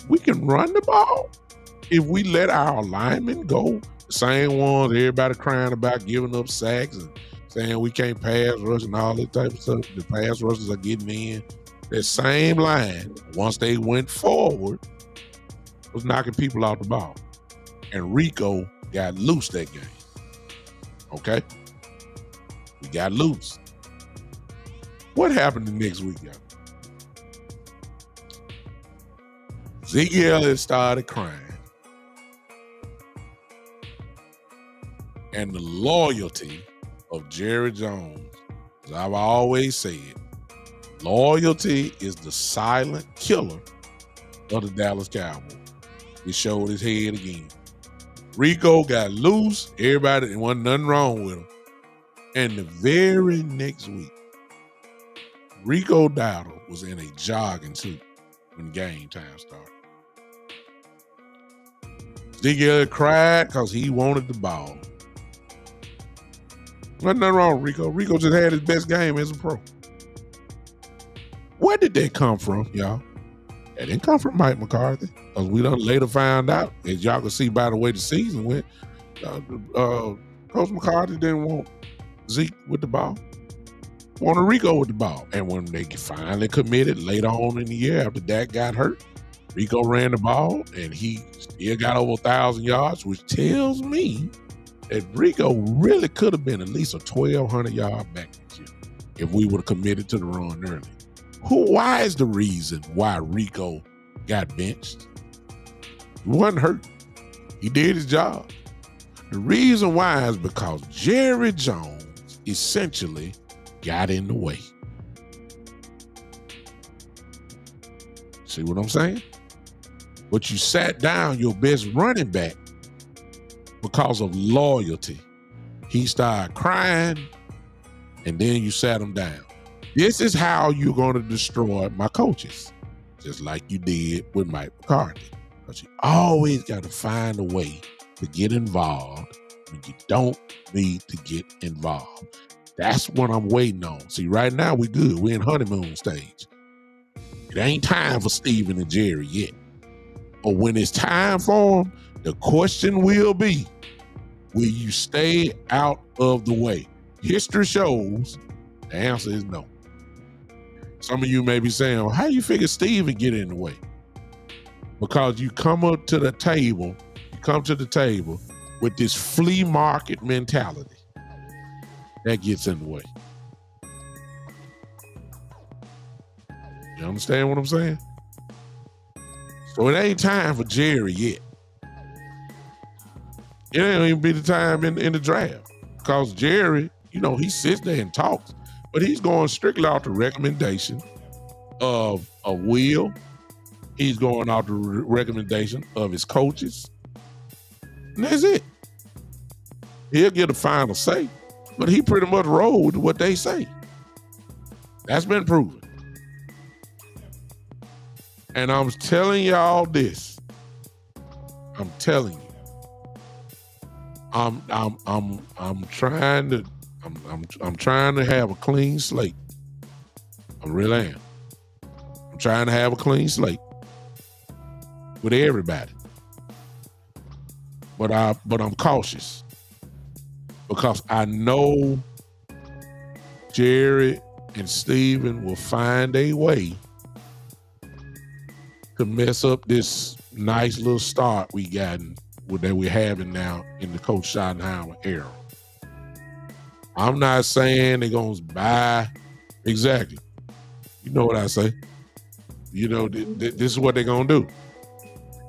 Speaker 2: we can run the ball if we let our linemen go. The same ones everybody crying about giving up sacks and saying we can't pass rush and all that type of stuff. The pass rushers are getting in. That same line, once they went forward, was knocking people off the ball. And Rico got loose that game. Okay? We got loose. What happened the next week, y'all? Zeke Elliott started crying. And the loyalty of Jerry Jones, as I've always said, loyalty is the silent killer of the Dallas Cowboys. He showed his head again. Rico got loose. Everybody, there wasn't nothing wrong with him. And the very next week, Rico Dowdle was in a jogging suit when game time started. Zeke Elliott cried because he wanted the ball. Wasn't nothing wrong with Rico. Rico just had his best game as a pro. Where did that come from, y'all? That didn't come from Mike McCarthy, because we done later found out, as y'all can see by the way the season went, Coach McCarthy didn't want Zeke with the ball. wanted Rico with the ball. And when they finally committed later on in the year after Dak got hurt, Rico ran the ball and he still got over 1,000 yards, which tells me that Rico really could have been at least a 1,200 yard back this year if we would have committed to the run early. Why is the reason why Rico got benched? He wasn't hurt. He did his job. The reason why is because Jerry Jones essentially got in the way. See what I'm saying? But you sat down your best running back because of loyalty. He started crying, and then you sat him down. This is how you're going to destroy my coaches, just like you did with Mike McCarthy. Because you always got to find a way to get involved when you don't need to get involved. That's what I'm waiting on. See, right now we good. We're in honeymoon stage. It ain't time for Steven and Jerry yet. But when it's time for them, the question will be, will you stay out of the way? History shows the answer is no. Some of you may be saying, well, how you figure Steven get in the way? Because you come to the table with this flea market mentality. That gets in the way. You understand what I'm saying? So it ain't time for Jerry yet. It ain't even be the time in the draft. Because Jerry, he sits there and talks, but he's going strictly off the recommendation of Will. He's going off the recommendation of his coaches. And that's it. He'll get a final say, but he pretty much rolled with what they say. That's been proven. And I'm telling y'all this. I'm telling you. I'm trying to have a clean slate. I really am. I'm trying to have a clean slate with everybody. But I'm cautious because I know Jerry and Steven will find a way to mess up this nice little start that we're having now in the Coach Schottenhimer era. I'm not saying they're going to buy exactly. You know what I say? This is what they're going to do.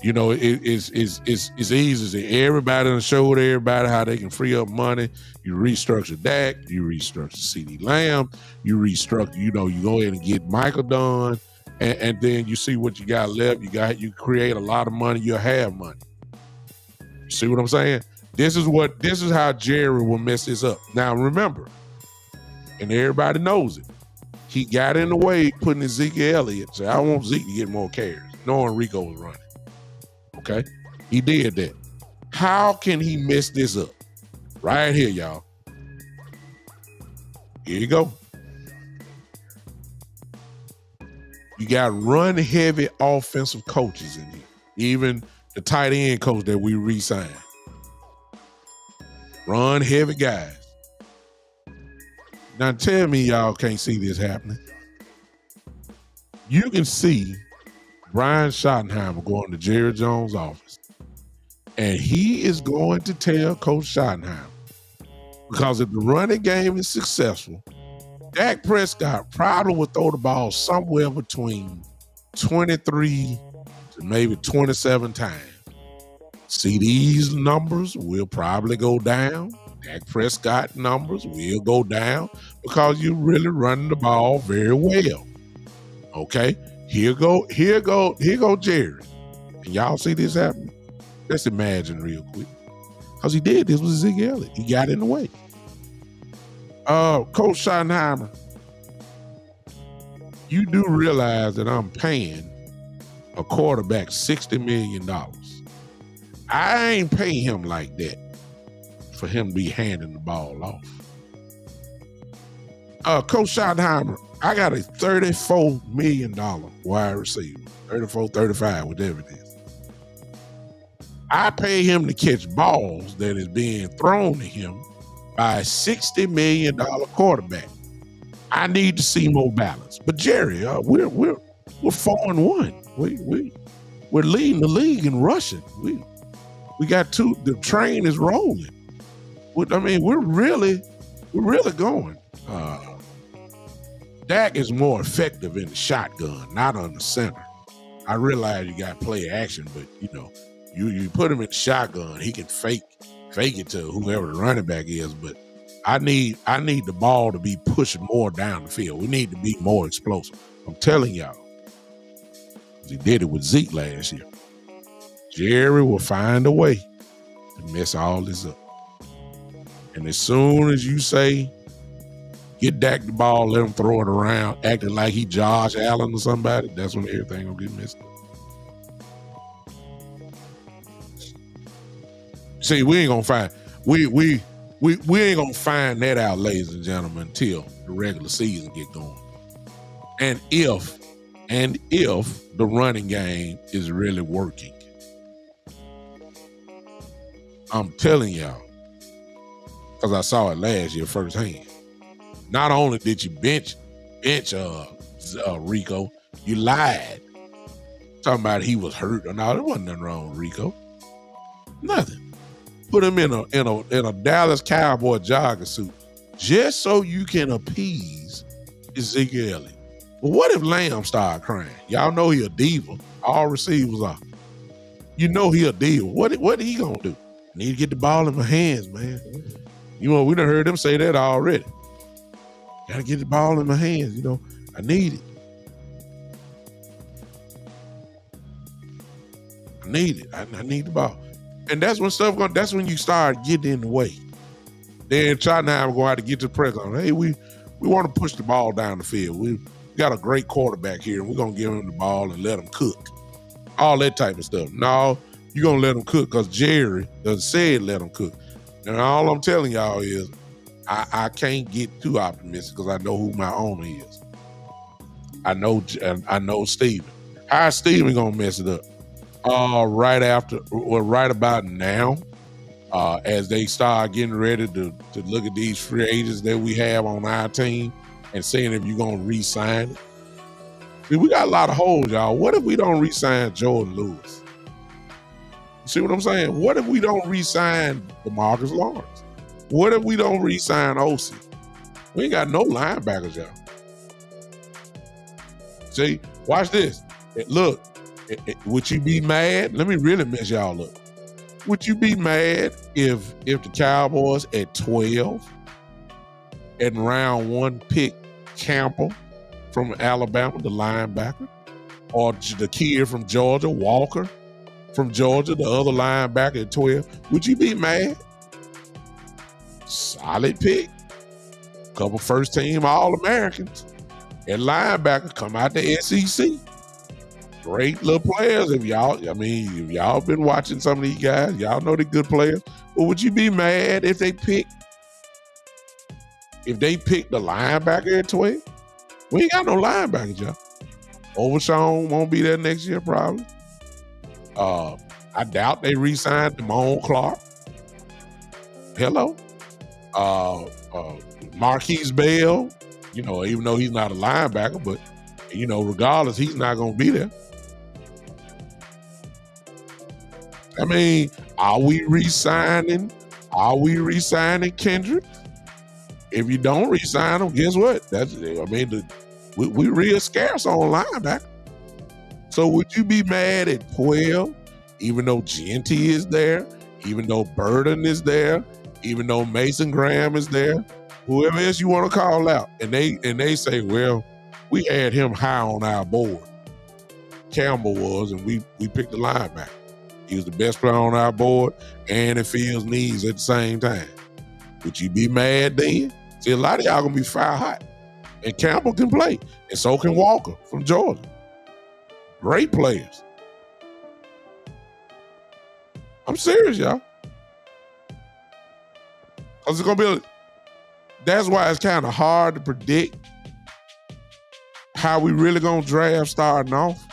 Speaker 2: It's easy to say everybody done showed everybody how they can free up money. You restructure Dak, you restructure CD Lamb, you restructure, you go ahead and get Michael done, and then you see what you got left. You create a lot of money, you'll have money. You see what I'm saying? This is how Jerry will mess this up. Now remember, and everybody knows it, he got in the way putting in Zeke Elliott. So I want Zeke to get more carries, knowing Rico was running. Okay? He did that. How can he mess this up? Right here, y'all. Here you go. You got run-heavy offensive coaches in here. Even the tight end coach that we re-signed. Run-heavy guys. Now tell me y'all can't see this happening. You can see Brian Schottenhimer going to Jerry Jones' office, and he is going to tell Coach Schottenhimer, because if the running game is successful, Dak Prescott probably will throw the ball somewhere between 23 to maybe 27 times. See, these numbers will probably go down. Dak Prescott numbers will go down because you're really running the ball very well. Okay? Here go Jerry. And y'all see this happening? Let's imagine real quick. Because he did this with Zeke Elliott. He got in the way. Coach Schottenhimer, you do realize that I'm paying a quarterback $60 million. I ain't paying him like that for him to be handing the ball off. Coach Schottenhimer, I got a $34 million wide receiver. 34, 35, whatever it is. I pay him to catch balls that is being thrown to him by a $60 million quarterback. I need to see more balance. But Jerry, we're 4-1. We're leading the league in rushing. We got two. The train is rolling. I mean, we're really going. Dak is more effective in the shotgun, not on the center. I realize you got play action, but you put him in the shotgun, he can fake it to whoever the running back is. But I need the ball to be pushed more down the field. We need to be more explosive. I'm telling y'all. He did it with Zeke last year. Jerry will find a way to mess all this up. And as soon as you say, get Dak the ball, let him throw it around, acting like he Josh Allen or somebody, that's when everything will get messed up. See, we ain't gonna find ain't gonna find that out, ladies and gentlemen, until the regular season get going. And if the running game is really working. I'm telling y'all, because I saw it last year firsthand. Not only did you bench Rico, you lied. Talking about he was hurt or not. There wasn't nothing wrong with Rico. Nothing. Put him in a Dallas Cowboy jogger suit just so you can appease Ezekiel Elliott. But what if Lamb started crying? Y'all know he a diva. All receivers are. You know he a diva. What he gonna do? Need to get the ball in my hands, man. We done heard them say that already. Gotta get the ball in my hands, I need it. I need it. I need the ball. And that's when you start getting in the way. Then Schottenhimer going to have to get to the press on. Hey, we want to push the ball down the field. We got a great quarterback here, and we're going to give him the ball and let him cook. All that type of stuff. No, you're going to let him cook because Jerry done said let him cook. And all I'm telling y'all is I can't get too optimistic because I know who my owner is. I know Steven. How is Steven going to mess it up? Right about now, as they start getting ready to look at these free agents that we have on our team and seeing if you're going to re-sign it. See, we got a lot of holes, y'all. What if we don't re-sign Jordan Lewis? You see what I'm saying? What if we don't re-sign DeMarcus Lawrence? What if we don't re-sign Osi? We ain't got no linebackers, y'all. See, watch this. Look, would you be mad? Let me really mess y'all up. Would you be mad if the Cowboys at 12 and round 1 pick Campbell from Alabama, the linebacker, or the kid from Georgia, Walker from Georgia, the other linebacker at 12? Would you be mad? Solid pick. Couple first-team All-Americans. And linebacker come out the SEC. Great little players. If y'all been watching some of these guys, y'all know they're good players. But would you be mad if they pick the linebacker at 12? We ain't got no linebackers, y'all. Overshawn won't be there next year, probably. I doubt they re-signed Damone Clark. Hello. Marquise Bell, even though he's not a linebacker, but regardless, he's not gonna be there. I mean, are we re-signing Kendrick? If you don't re-sign him, guess what? We real scarce on linebacker. So would you be mad at 12, even though Genty is there, even though Burden is there, even though Mason Graham is there, whoever else you want to call out, and they say, well, we had him high on our board. Campbell was, and we picked the linebacker. He was the best player on our board, and it fills needs at the same time. Would you be mad then? See, a lot of y'all gonna be fire hot. And Campbell can play, and so can Walker from Georgia. Great players. I'm serious, y'all. Because it's gonna be. That's why it's kind of hard to predict how we really gonna draft starting off,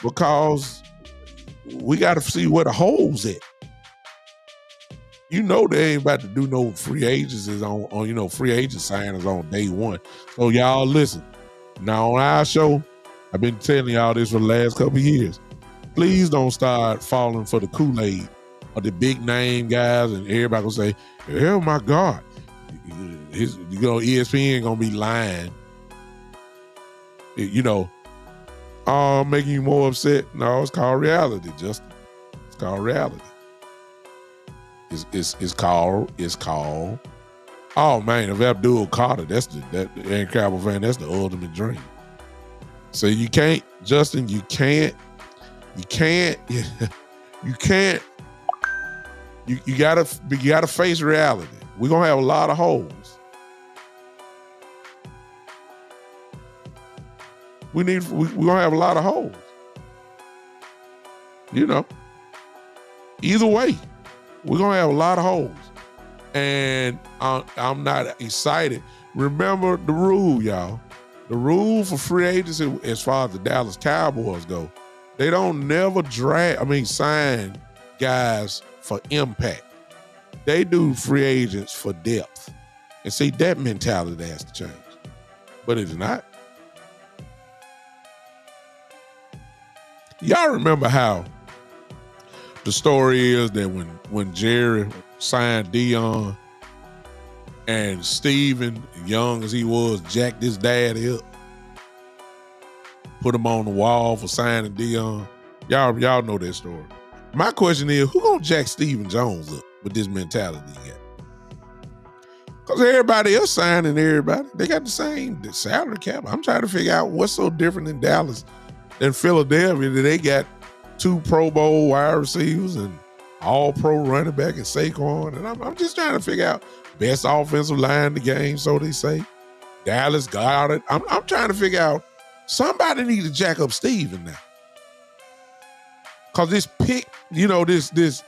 Speaker 2: because we got to see where the holes at. You know they ain't about to do no free agents on free agent signings on day one. So y'all listen. Now on our show, I've been telling y'all this for the last couple of years. Please don't start falling for the Kool-Aid or the big name guys, and everybody gonna say, "Oh my God, ESPN gonna be lying." Making you more upset. No, it's called reality, Justin. It's called reality. It's called. Oh man, if Abdul Carter, that Aaron Cowboy fan, that's the ultimate dream. So you can't, Justin. You can't. You gotta face reality. We're gonna have a lot of holes. We're gonna have a lot of holes. Either way, we're gonna have a lot of holes. And I'm not excited. Remember the rule, y'all. The rule for free agency, as far as the Dallas Cowboys go, they don't never sign guys for impact. They do free agents for depth. And see, that mentality has to change. But it's not. Y'all remember how the story is that when Jerry signed Dion and Steven, young as he was, jacked his daddy up, put him on the wall for signing Dion. Y'all know that story. My question is, who gonna jack Steven Jones up with this mentality he got? Because everybody else signing everybody. They got the same salary cap. I'm trying to figure out what's so different in Dallas than Philadelphia, that they got 2 Pro Bowl wide receivers and all-pro running back and Saquon. And I'm just trying to figure out best offensive line in the game, so they say. Dallas got it. I'm trying to figure out, somebody need to jack up Steven now. Because this pick, this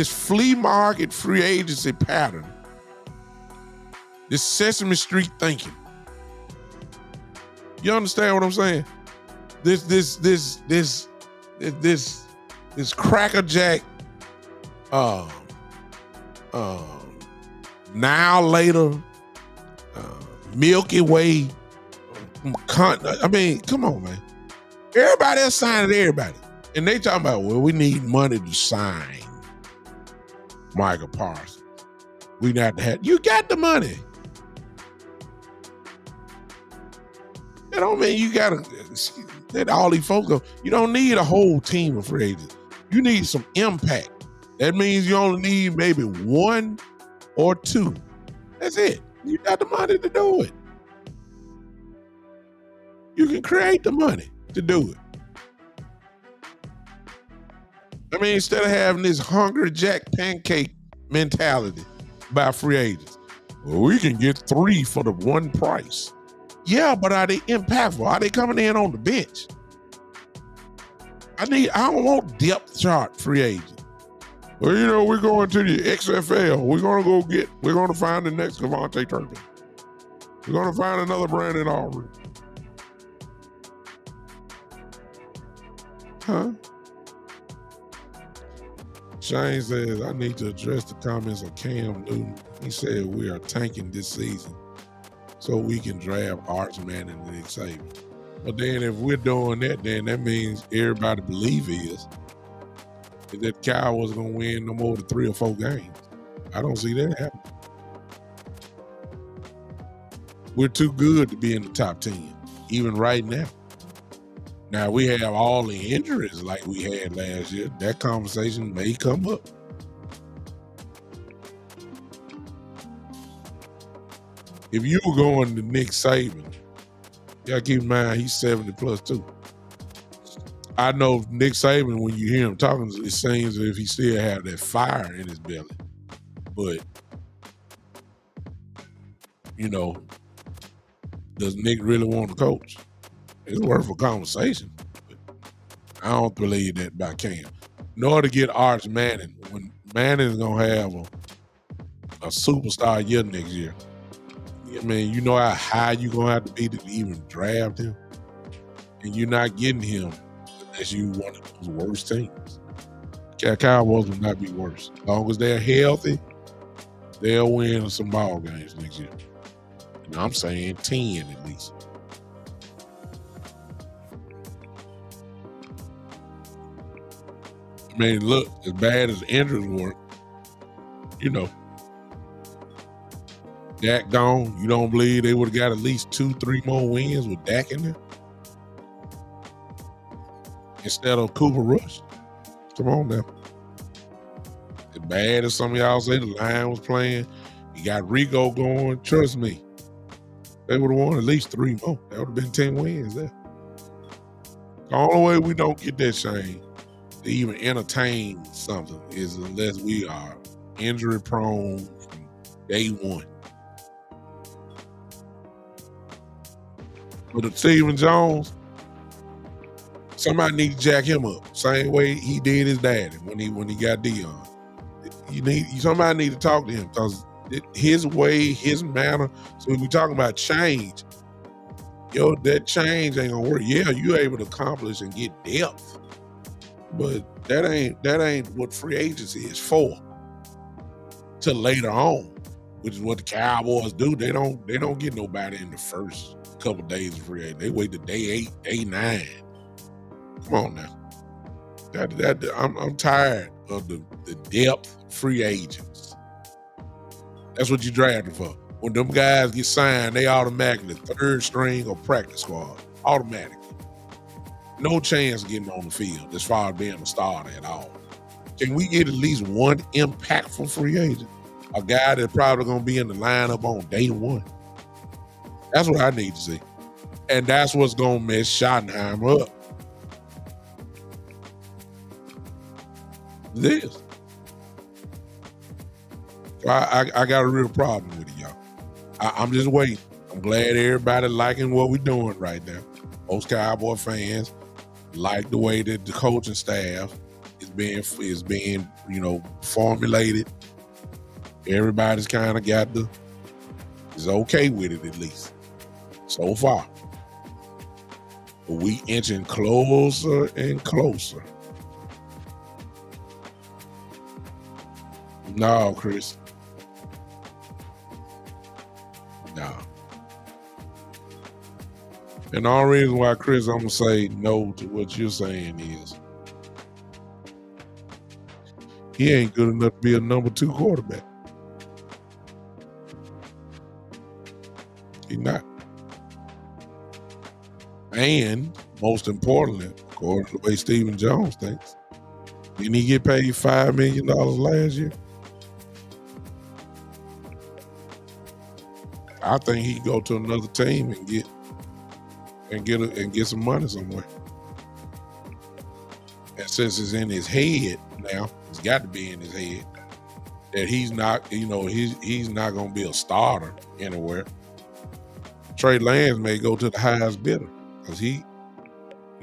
Speaker 2: flea market free agency pattern, this Sesame Street thinking. You understand what I'm saying? This crackerjack, now later, Milky Way. Come on, man. Everybody else signing everybody. And they talking about, well, we need money to sign Michael Parsons. We not to have, you got the money. That don't mean you gotta let all these folks go. You don't need a whole team of free agents. You need some impact. That means you only need maybe 1 or 2. That's it. You got the money to do it. You can create the money to do it. Instead of having this hungry jack pancake mentality by free agents, well, we can get 3 for the 1 price. Yeah, but are they impactful? Are they coming in on the bench? I don't want depth chart free agent. Well, we're going to the XFL. We're going to find the next Devontae Turpin. We're going to find another Brandon Aubrey. Huh? Shane says, I need to address the comments of Cam Newton. He said we are tanking this season so we can draft Arch Manning and Nick Saban. But then if we're doing that, then that means everybody believe is that Cowboys going to win no more than 3 or 4 games. I don't see that happening. We're too good to be in the top 10, even right now. Now, we have all the injuries like we had last year. That conversation may come up. If you were going to Nick Saban, you got to keep in mind he's 70 plus too. I know Nick Saban, when you hear him talking, it seems as if he still have that fire in his belly. But, does Nick really want to coach? It's worth a conversation. But I don't believe that about Cam. Nor to get Arch Manning. When Manning's going to have a superstar year next year, you know how high you're going to have to be to even draft him? And you're not getting him unless you one of those worst teams. Cowboys will not be worse. As long as they're healthy, they'll win some ball games next year. And I'm saying 10 at least. I mean, look, as bad as injuries were, you know, Dak gone. You don't believe they would have got at least 2-3 more wins with Dak in there instead of Cooper Rush? Come on now. As bad as some of y'all say the line was playing, you got Rico going. Trust me, they would have won at least 3 more. That would have been 10 wins there. The only way we don't get that, Shane, to even entertain something is unless we are injury prone from day one. But the Stephen Jones, somebody need to jack him up. Same way he did his daddy when he got Dion. Somebody need to talk to him because his way, his manner. So when we talking about change, that change ain't gonna work. Yeah, you able to accomplish and get depth, but that ain't what free agency is for. Till later on, which is what the Cowboys do. They don't get nobody in the first couple of days of free agency. They wait to day 8, day 9. Come on now. I'm tired of the depth free agents. That's what you drafted for. When them guys get signed, they automatically third string or practice squad. Automatically. No chance of getting on the field as far as being a starter at all. Can we get at least one impactful free agent? A guy that's probably going to be in the lineup on day 1. That's what I need to see. And that's what's going to mess Schottenhimer up. This. So I got a real problem with it, y'all. I'm just waiting. I'm glad everybody liking what we're doing right now. Most Cowboy fans like the way that the coaching staff is being formulated. Everybody's kind of is okay with it at least so far. But we inching closer and closer. No, Chris. No. And the only reason why, Chris, I'm going to say no to what you're saying is he ain't good enough to be a number 2 quarterback. He's not. And most importantly, according to the way Stephen Jones thinks, didn't he get paid $5 million last year? I think he'd go to another team and get some money somewhere. And since it's in his head now, it's got to be in his head that he's not, he's not going to be a starter anywhere. Trey Lance may go to the highest bidder because he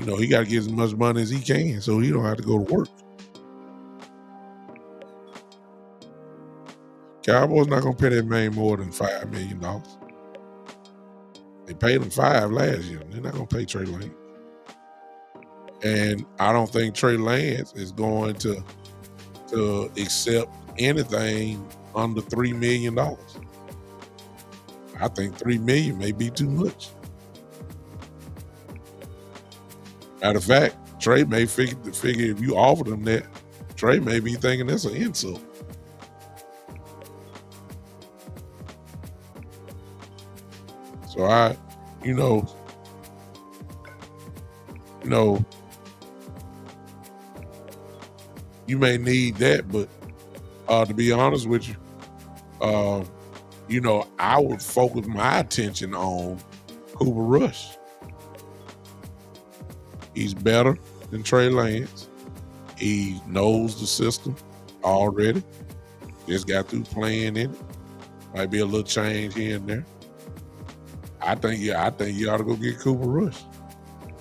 Speaker 2: got to get as much money as he can so he don't have to go to work. Cowboys not going to pay that man more than $5 million. They paid him $5 last year. They're not going to pay Trey Lance. And I don't think Trey Lance is going to accept anything under $3 million. I think $3 million may be too much. Matter of fact, Trey may figure if you offer him that, Trey may be thinking that's an insult. So you may need that, but to be honest with you, I would focus my attention on Cooper Rush. He's better than Trey Lance. He knows the system already. Just got through playing in it. Might be a little change here and there. I think you ought to go get Cooper Rush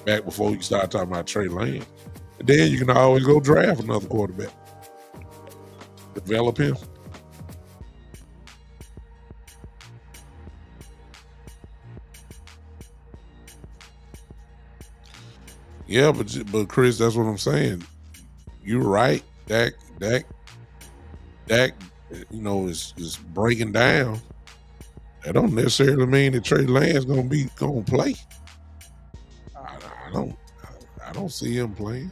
Speaker 2: back before you start talking about Trey Lance. And then you can always go draft another quarterback. Develop him. Yeah, but Chris, that's what I'm saying. You're right Dak, Dak, Dak, is breaking down. That don't necessarily mean that Trey Lance gonna play. I, I don't, I don't see him playing.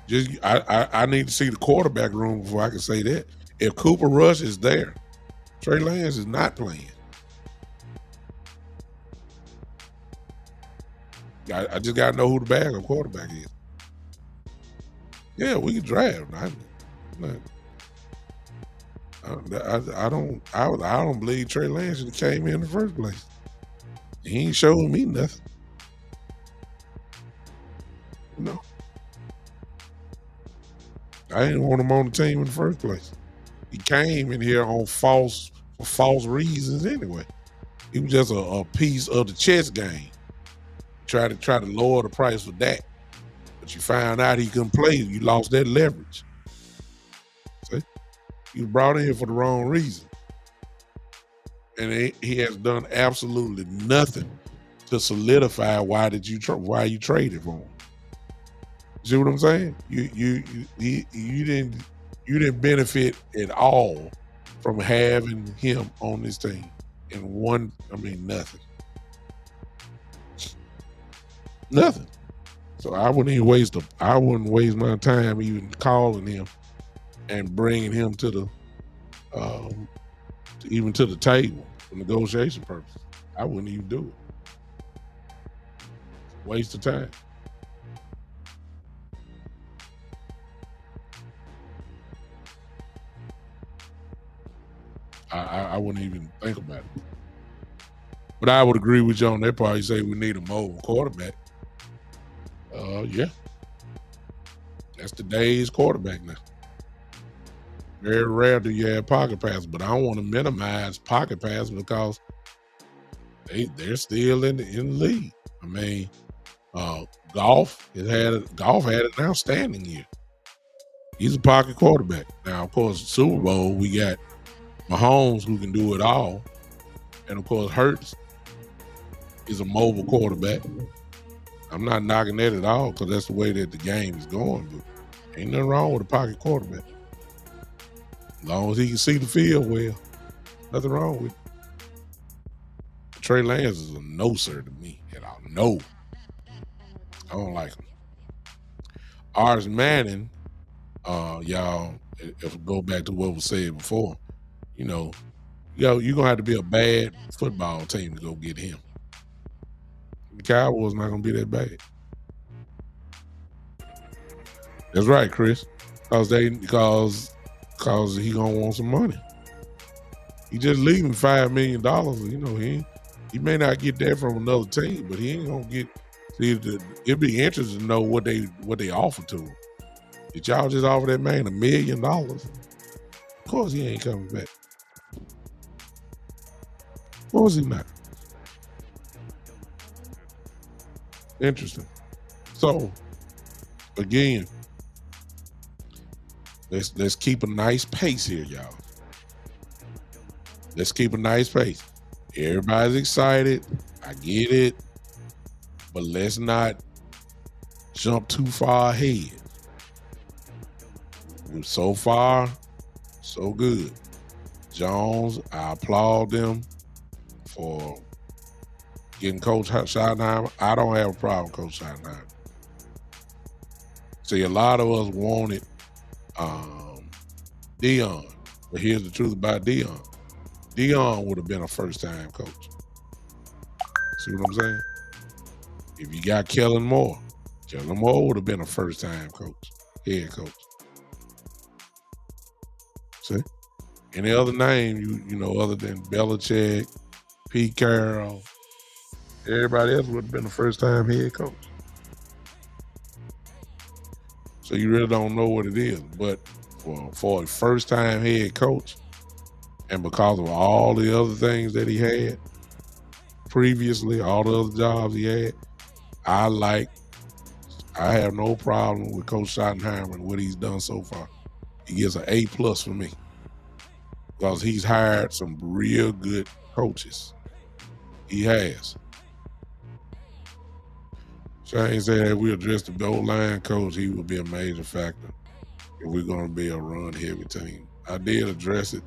Speaker 2: Just I need to see the quarterback room before I can say that. If Cooper Rush is there, Trey Lance is not playing. I just got to know who the backup quarterback is. Yeah, we can draft. I don't believe Trey Lance should have came in the first place. He ain't showing me nothing. No, I didn't want him on the team in the first place. He came in here on for false reasons anyway. He was just a piece of the chess game. Try to lower the price for that, but you found out he couldn't play. You lost that leverage. See, you brought in for the wrong reason, and he has done absolutely nothing to solidify why you traded for him. See what I'm saying? You didn't benefit at all from having him on this team. Nothing. Nothing. So I wouldn't waste my time even calling him and bringing him to the even to the table for negotiation purposes. I wouldn't even do it. Waste of time. I wouldn't even think about it. But I would agree with you on that part. You say we need a mobile quarterback. Yeah. That's today's quarterback now. Very rare do you have pocket passes, but I don't want to minimize pocket passes because they're still in the league. I mean, Golf had an outstanding year. He's a pocket quarterback. Now, of course, Super Bowl, we got Mahomes who can do it all. And of course, Hurts is a mobile quarterback. I'm not knocking that at all because that's the way that the game is going. But ain't nothing wrong with a pocket quarterback. As long as he can see the field well, nothing wrong with it. Trey Lance is a no sir to me at all. No. I don't like him. Arch Manning, y'all, if we go back to what was said before, you're gonna have to be a bad football team to go get him. The Cowboys not gonna be that bad. That's right, Chris. Because he gonna want some money. He just leaving $5 million. He may not get that from another team, but he ain't gonna get. It'd be interesting to know what they offer to him. Did y'all just offer that man $1 million? Of course he ain't coming back. Of course he not. Interesting. So again, let's keep a nice pace here, y'all. Let's keep a nice pace. Everybody's excited. I get it. But let's not jump too far ahead. So far, so good. Jones, I applaud them for getting Coach Schottenhimer. I don't have a problem with Coach Schottenhimer. See, a lot of us wanted Dion. But here's the truth about Dion. Dion would have been a first-time coach. See what I'm saying? If you got Kellen Moore would have been a first-time head coach. See? Any other name, other than Belichick, Pete Carroll, everybody else would have been a first-time head coach. So you really don't know what it is. But for a first-time head coach, and because of all the other things that he had previously, all the other jobs he had, I have no problem with Coach Schottenhimer and what he's done so far. He gets an A+ for me because he's hired some real good coaches. He has. Shane said if we address the goal line coach, he would be a major factor if we're going to be a run heavy team. I did address it.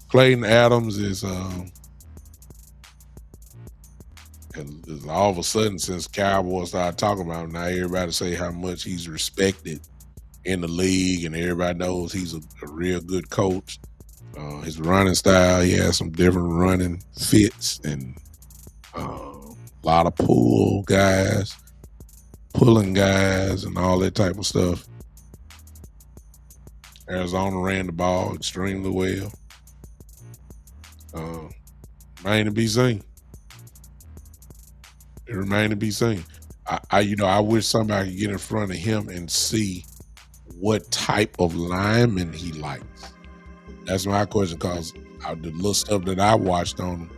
Speaker 2: Clayton Adams is all of a sudden, since Cowboys started talking about him, now everybody say how much he's respected in the league, and everybody knows he's a real good coach. His running style, he has some different running fits, and a lot of pulling guys, and all that type of stuff. Arizona ran the ball extremely well. Remain to be seen. It remained to be seen. I wish somebody could get in front of him and see what type of lineman he likes. That's my question, because the little stuff that I watched on him,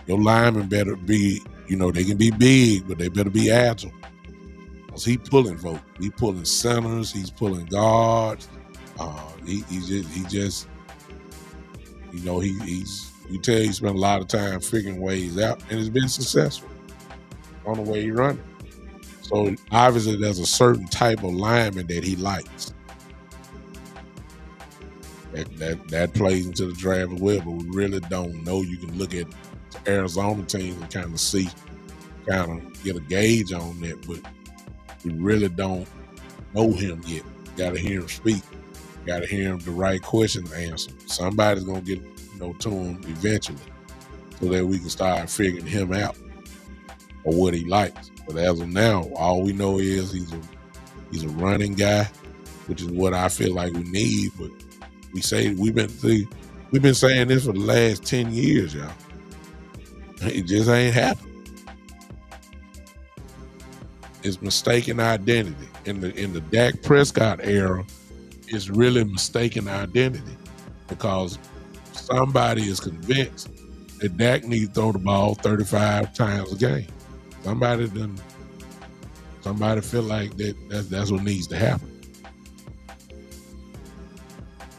Speaker 2: your linemen better be, they can be big, but they better be agile. Because he pulling folks. He pulling centers. He's pulling guards. He spent a lot of time figuring ways out, and it's been successful on the way he running. So obviously there's a certain type of lineman that he likes. That plays into the draft as well, but we really don't know. You can look at the Arizona teams and kind of get a gauge on that, but we really don't know him yet. Got to hear him speak. Got to hear him the right question answer. Somebody's gonna get to him eventually, so that we can start figuring him out or what he likes. But as of now, all we know is he's a running guy, which is what I feel like we need. But we've been saying this for the last 10 years, y'all. It just ain't happened. It's mistaken identity. In the Dak Prescott era, it's really mistaken identity, because somebody is convinced that Dak needs to throw the ball 35 times a game. Somebody feel like that's what needs to happen.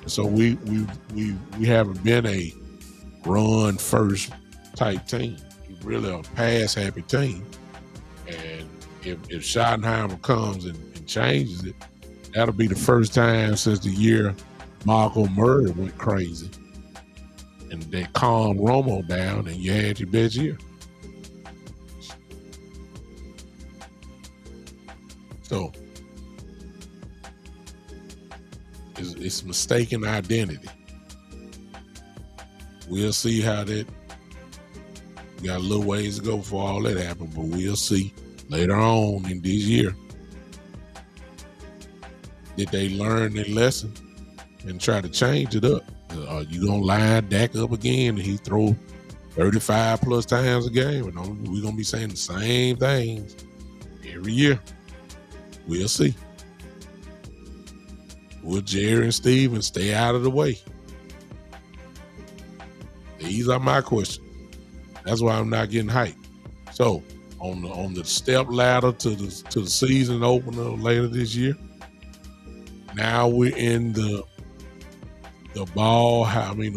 Speaker 2: So we haven't been a run first type team. We're really a pass happy team. And if Schottenhimer comes and changes it, that'll be the first time since the year Marco Murray went crazy and they calmed Romo down, and you had your best year. So it's mistaken identity. We'll see how that. We got a little ways to go before all that happens, but we'll see later on in this year. Did they learn their lesson and try to change it up? Are you gonna line Dak up again and he throw 35 plus times a game? And we're gonna be saying the same things every year. We'll see. Will Jerry and Steven stay out of the way? These are my questions. That's why I'm not getting hyped. So on the step ladder to the season opener later this year, now we're in the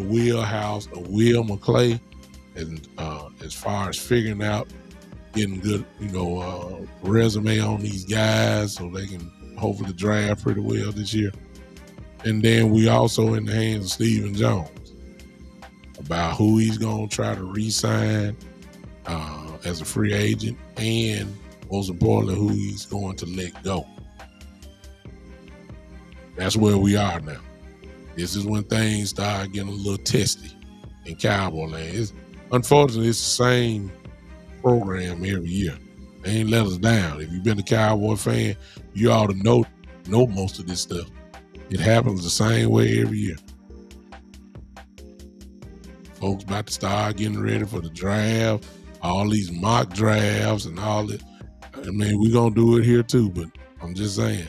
Speaker 2: wheelhouse of Will McClay, and as far as figuring out getting good, resume on these guys so they can hopefully draft pretty well this year. And then we also in the hands of Stephen Jones about who he's going to try to re-sign as a free agent, and most importantly, who he's going to let go. That's where we are now. This is when things start getting a little testy in Cowboy land. Unfortunately, it's the same program every year. They ain't let us down. If you've been a Cowboy fan, you ought to know most of this stuff. It happens the same way every year. Folks about to start getting ready for the draft, all these mock drafts and all that. I mean, we're going to do it here too, but I'm just saying.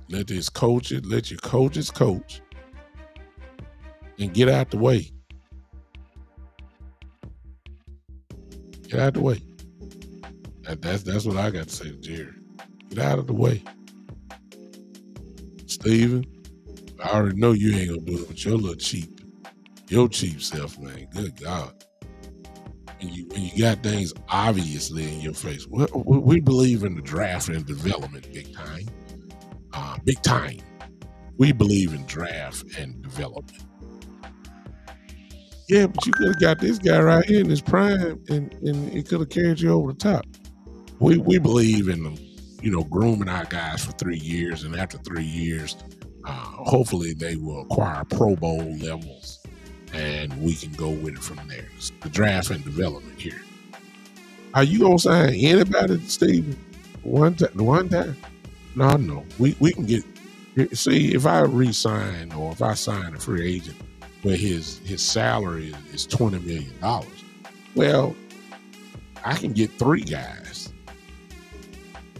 Speaker 2: Let your coaches coach and get out the way. Get out the way. That's what I got to say to Jerry. Get out of the way. Steven, I already know you ain't gonna do it with your cheap self, man. Good God. when you got things obviously in your face. We believe in the draft and development big time. Big time. We believe in draft and development. Yeah, but you could have got this guy right here in his prime, and it could have carried you over the top. We believe in them, grooming our guys for 3 years, and after 3 years, hopefully they will acquire Pro Bowl levels, and we can go with it from there. It's the draft and development here. Are you gonna sign anybody, Steven? One time? No. We can get. See, if I resign or if I sign a free agent where his salary is $20 million, well, I can get 3 guys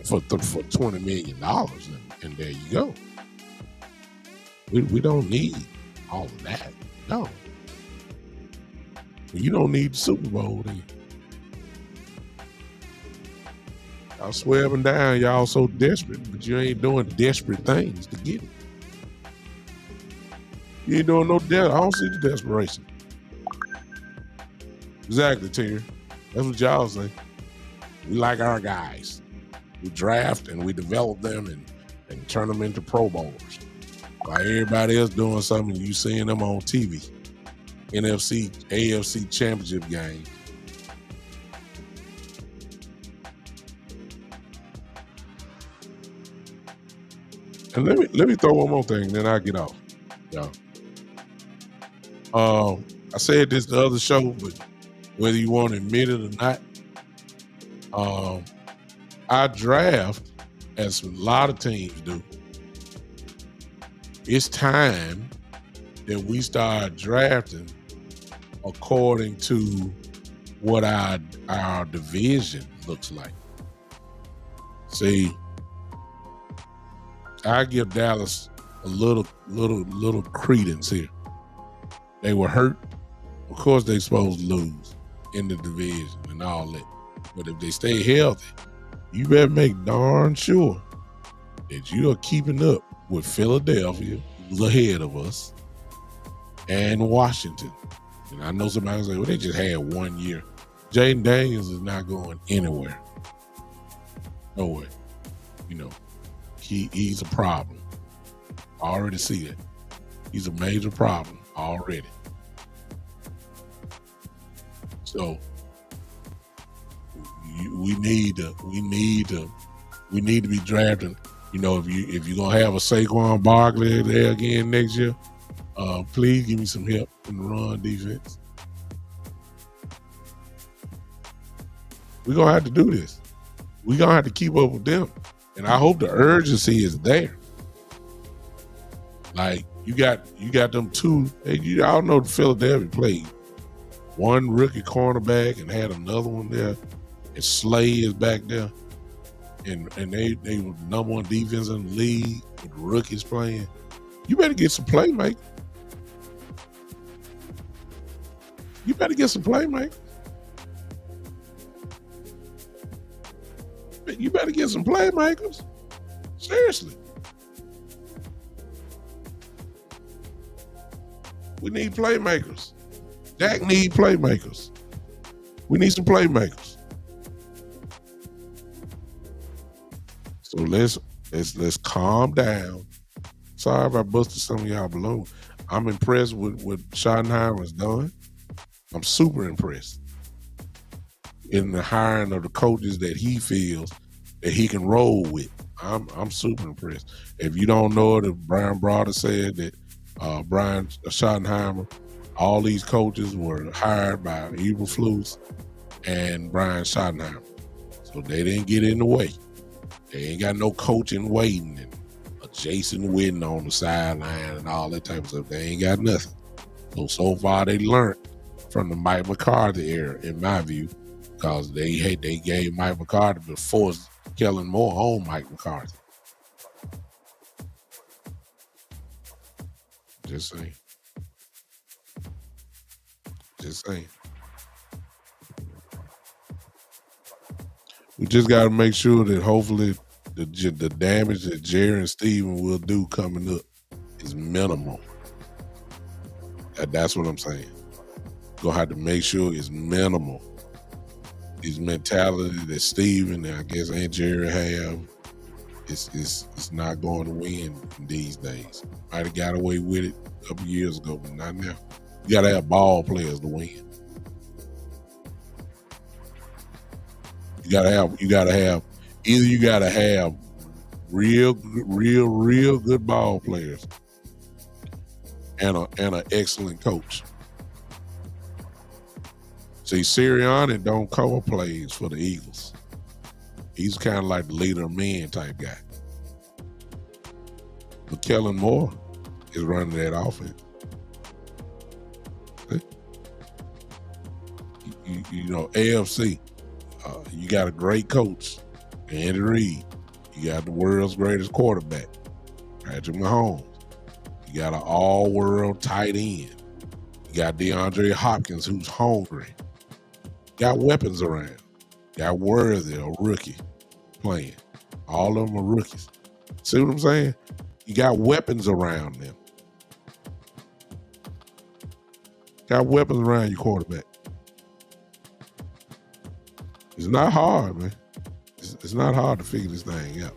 Speaker 2: for $20 million, and there you go. We don't need all of that. No, you don't need the Super Bowl. Then y'all swear up and down, y'all so desperate, but you ain't doing desperate things to get it. You ain't doing no I don't see the desperation. Exactly, Terry. That's what y'all say. We like our guys. We draft and we develop them and turn them into Pro Bowlers. While everybody else doing something, you seeing them on TV. NFC, AFC championship game. And let me throw one more thing, then I'll get off. Yeah. I said this the other show, but whether you want to admit it or not, our draft, as a lot of teams do, it's time that we start drafting according to what our division looks like. See, I give Dallas a little credence here. They were hurt. Of course, they supposed to lose in the division and all that. But if they stay healthy, you better make darn sure that you are keeping up with Philadelphia, who's ahead of us, and Washington. And I know somebody will say, well, they just had 1 year. Jaden Daniels is not going anywhere. Nowhere. He's a problem. I already see that. He's a major problem already. So we need to be drafting. If you're gonna have a Saquon Barkley there again next year, please give me some help in the run defense. We're gonna have to do this. We're gonna have to keep up with them. And I hope the urgency is there. Like you got them two. You all know Philadelphia played one rookie cornerback and had another one there. And Slay is back there. And they were the number 1 defense in the league with rookies playing. You better get some playmakers. You better get some playmakers. Seriously. We need playmakers. Dak need playmakers. We need some playmakers. So let's calm down. Sorry if I busted some of y'all balloon. I'm impressed with what Schottenhimer's done. I'm super impressed in the hiring of the coaches that he feels that he can roll with. I'm super impressed. If you don't know it, Brian Broader said that Brian Schottenhimer, all these coaches were hired by Eberflus and Brian Schottenhimer. So they didn't get in the way. They ain't got no coaching waiting and a Jason Witten on the sideline and all that type of stuff. They ain't got nothing. So far they learned from the Mike McCarthy era, in my view, because they gave Mike McCarthy before Kellen Moore on Mike McCarthy. Just saying. We just got to make sure that hopefully the damage that Jerry and Steven will do coming up is minimal. That's what I'm saying. Gonna have to make sure it's minimal. His mentality that Steve and I guess Aunt Jerry have, it's not going to win these days. Might have got away with it a couple years ago, but not now. You got to have ball players to win. You got to have either you got to have real good ball players and an excellent coach. See, Sirianni don't cover plays for the Eagles. He's kind of like the leader of men type guy. But Kellen Moore is running that offense. See? You know, AFC, you got a great coach, Andy Reid. You got the world's greatest quarterback, Patrick Mahomes. You got an all-world tight end. You got DeAndre Hopkins, who's hungry. Got weapons around. Got Worthy, a rookie, playing. All of them are rookies. See what I'm saying? You got weapons around them. Got weapons around your quarterback. It's not hard, man. It's not hard to figure this thing out.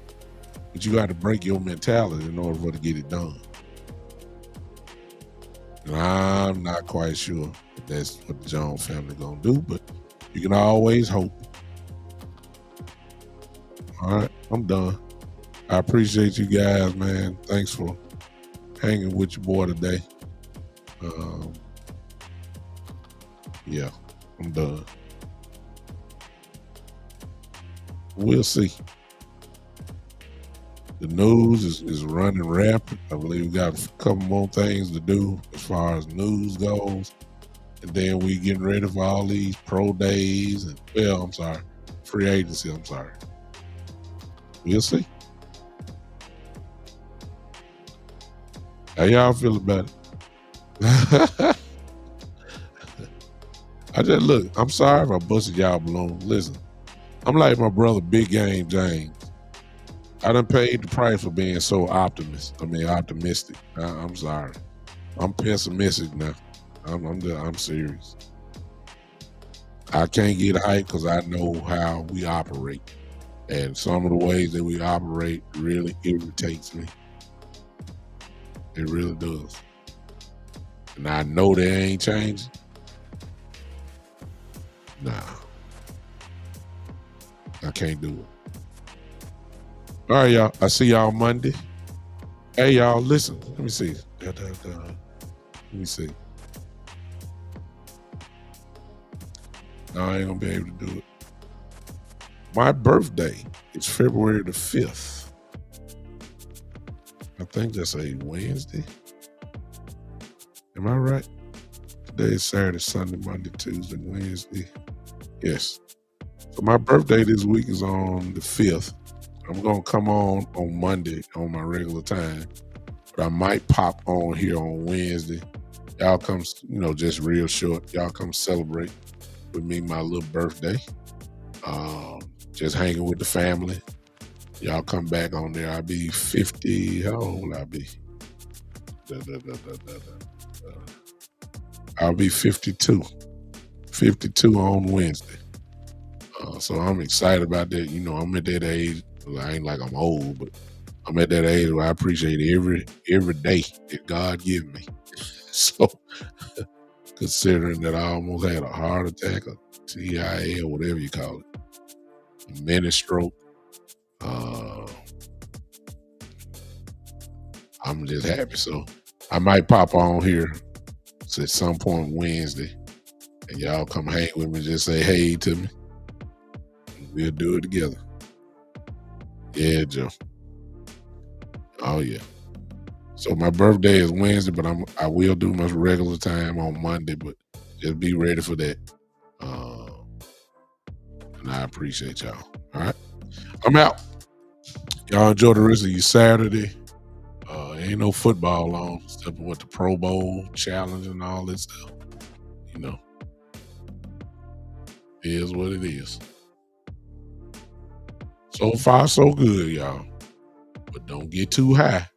Speaker 2: But you got to break your mentality in order for to get it done. And I'm not quite sure if that's what the Jones family going to do, but you can always hope. All right, I'm done. I appreciate you guys, man. Thanks for hanging with your boy today. Yeah, I'm done. We'll see. The news is running rapid. I believe we got a couple more things to do as far as news goes. And then we getting ready for all these pro days and, free agency, We'll see. How y'all feel about it? I'm sorry if I busted y'all balloon. Listen, I'm like my brother Big Game James. I done paid the price for being so optimistic. I'm sorry. I'm pessimistic now. I'm serious. I can't get hyped because I know how we operate. And some of the ways that we operate really irritates me. It really does. And I know they ain't changing. Nah. I can't do it. All right, y'all. I see y'all Monday. Hey, y'all, listen. Let me see. Let me see. No, I ain't going to be able to do it. My birthday is February the 5th. I think that's a Wednesday. Am I right? Today is Saturday, Sunday, Monday, Tuesday, Wednesday. Yes. So my birthday this week is on the 5th. I'm going to come on Monday on my regular time. But I might pop on here on Wednesday. Y'all come, just real short. Y'all come celebrate with me my little birthday. Just hanging with the family. Y'all come back on there. I'll be 50. How old will I be? I'll be 52. 52 on Wednesday. So I'm excited about that. I'm at that age. I ain't like I'm old, but I'm at that age where I appreciate every day that God give me. So considering that I almost had a heart attack, a TIA, or whatever you call it, a mini stroke, I'm just happy. So I might pop on here at some point Wednesday, and y'all come hang with me, just say hey to me. We'll do it together. Yeah, Joe. Oh yeah. So my birthday is Wednesday, but I will do my regular time on Monday, but just be ready for that. And I appreciate y'all. All right. I'm out. Y'all enjoy the rest of your Saturday. Ain't no football on, except with the Pro Bowl challenge and all that stuff. It is what it is. So far, so good, y'all. But don't get too high.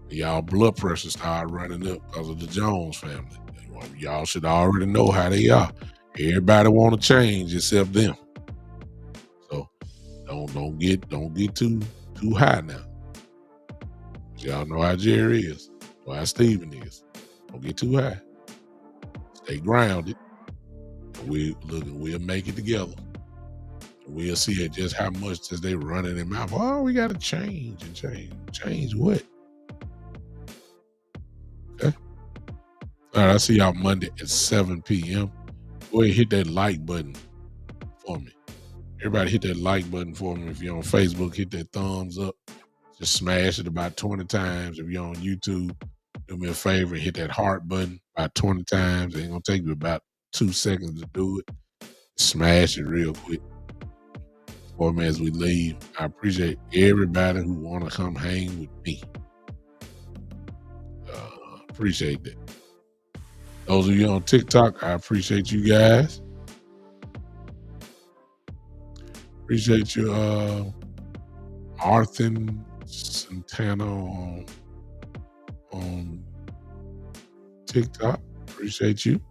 Speaker 2: Y'all blood pressure start running up because of the Jones family. Y'all should already know how they are. Everybody want to change except them. So don't get too high now. Y'all know how Jerry is, or how Steven is. Don't get too high. Stay grounded. We'll make it together. We'll see it just how much as they running their mouth. Oh, we gotta change and change. Change what? Okay. All right, I see y'all Monday at 7 p.m. Go ahead and hit that like button for me. Everybody hit that like button for me. If you're on Facebook, hit that thumbs up. Just smash it about 20 times. If you're on YouTube, do me a favor and hit that heart button about 20 times. It ain't gonna take you about 2 seconds to do it. Smash it real quick for me as we leave. I appreciate everybody who want to come hang with me. Appreciate that. Those of you on TikTok, I appreciate you guys. Appreciate you, Arthur Santana on TikTok. Appreciate you.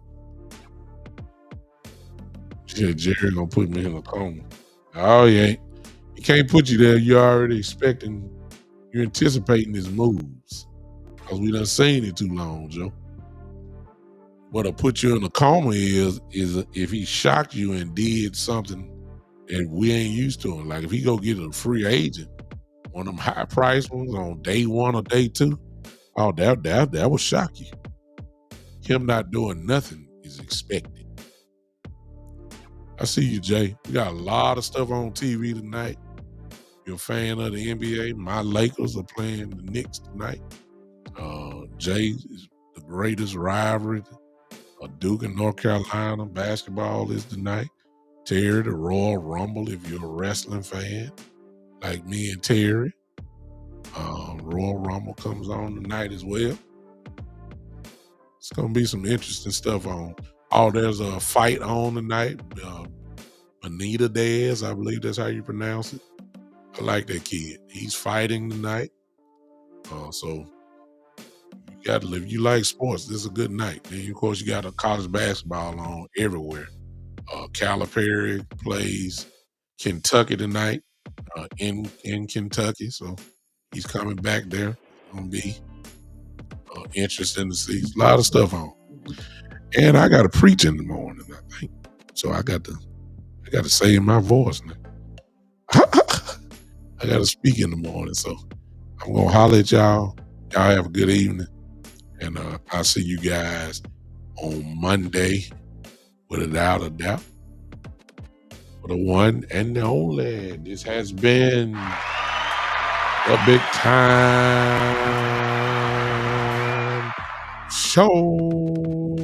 Speaker 2: Yeah, Jerry gonna put me in a coma. Oh, yeah. He can't put you there. You're already you're anticipating his moves. Because we done seen it too long, Joe. What'll put you in a coma is if he shocked you and did something that we ain't used to. Like if he go get a free agent, one of them high price ones on day 1 or day 2, oh, that will shock you. Him not doing nothing is expected. I see you, Jay. We got a lot of stuff on TV tonight. You're a fan of the NBA. My Lakers are playing the Knicks tonight. Jay is the greatest rivalry. Duke and North Carolina basketball is tonight. Terry, the Royal Rumble, if you're a wrestling fan, like me and Terry. Royal Rumble comes on tonight as well. It's going to be some interesting stuff on. Oh, there's a fight on tonight. Anita Diaz, I believe that's how you pronounce it. I like that kid. He's fighting tonight. So you got to live. You like sports, this is a good night. Then, of course, you got a college basketball on everywhere. Calipari plays Kentucky tonight in Kentucky. So he's coming back there. It's going to be interesting to see. There's a lot of stuff on. And I got to preach in the morning, I think. So I got to say in my voice now. I got to speak in the morning. So I'm going to holler at y'all. Y'all have a good evening. And I'll see you guys on Monday, without a doubt. For the one and the only. This has been the Big Time Show.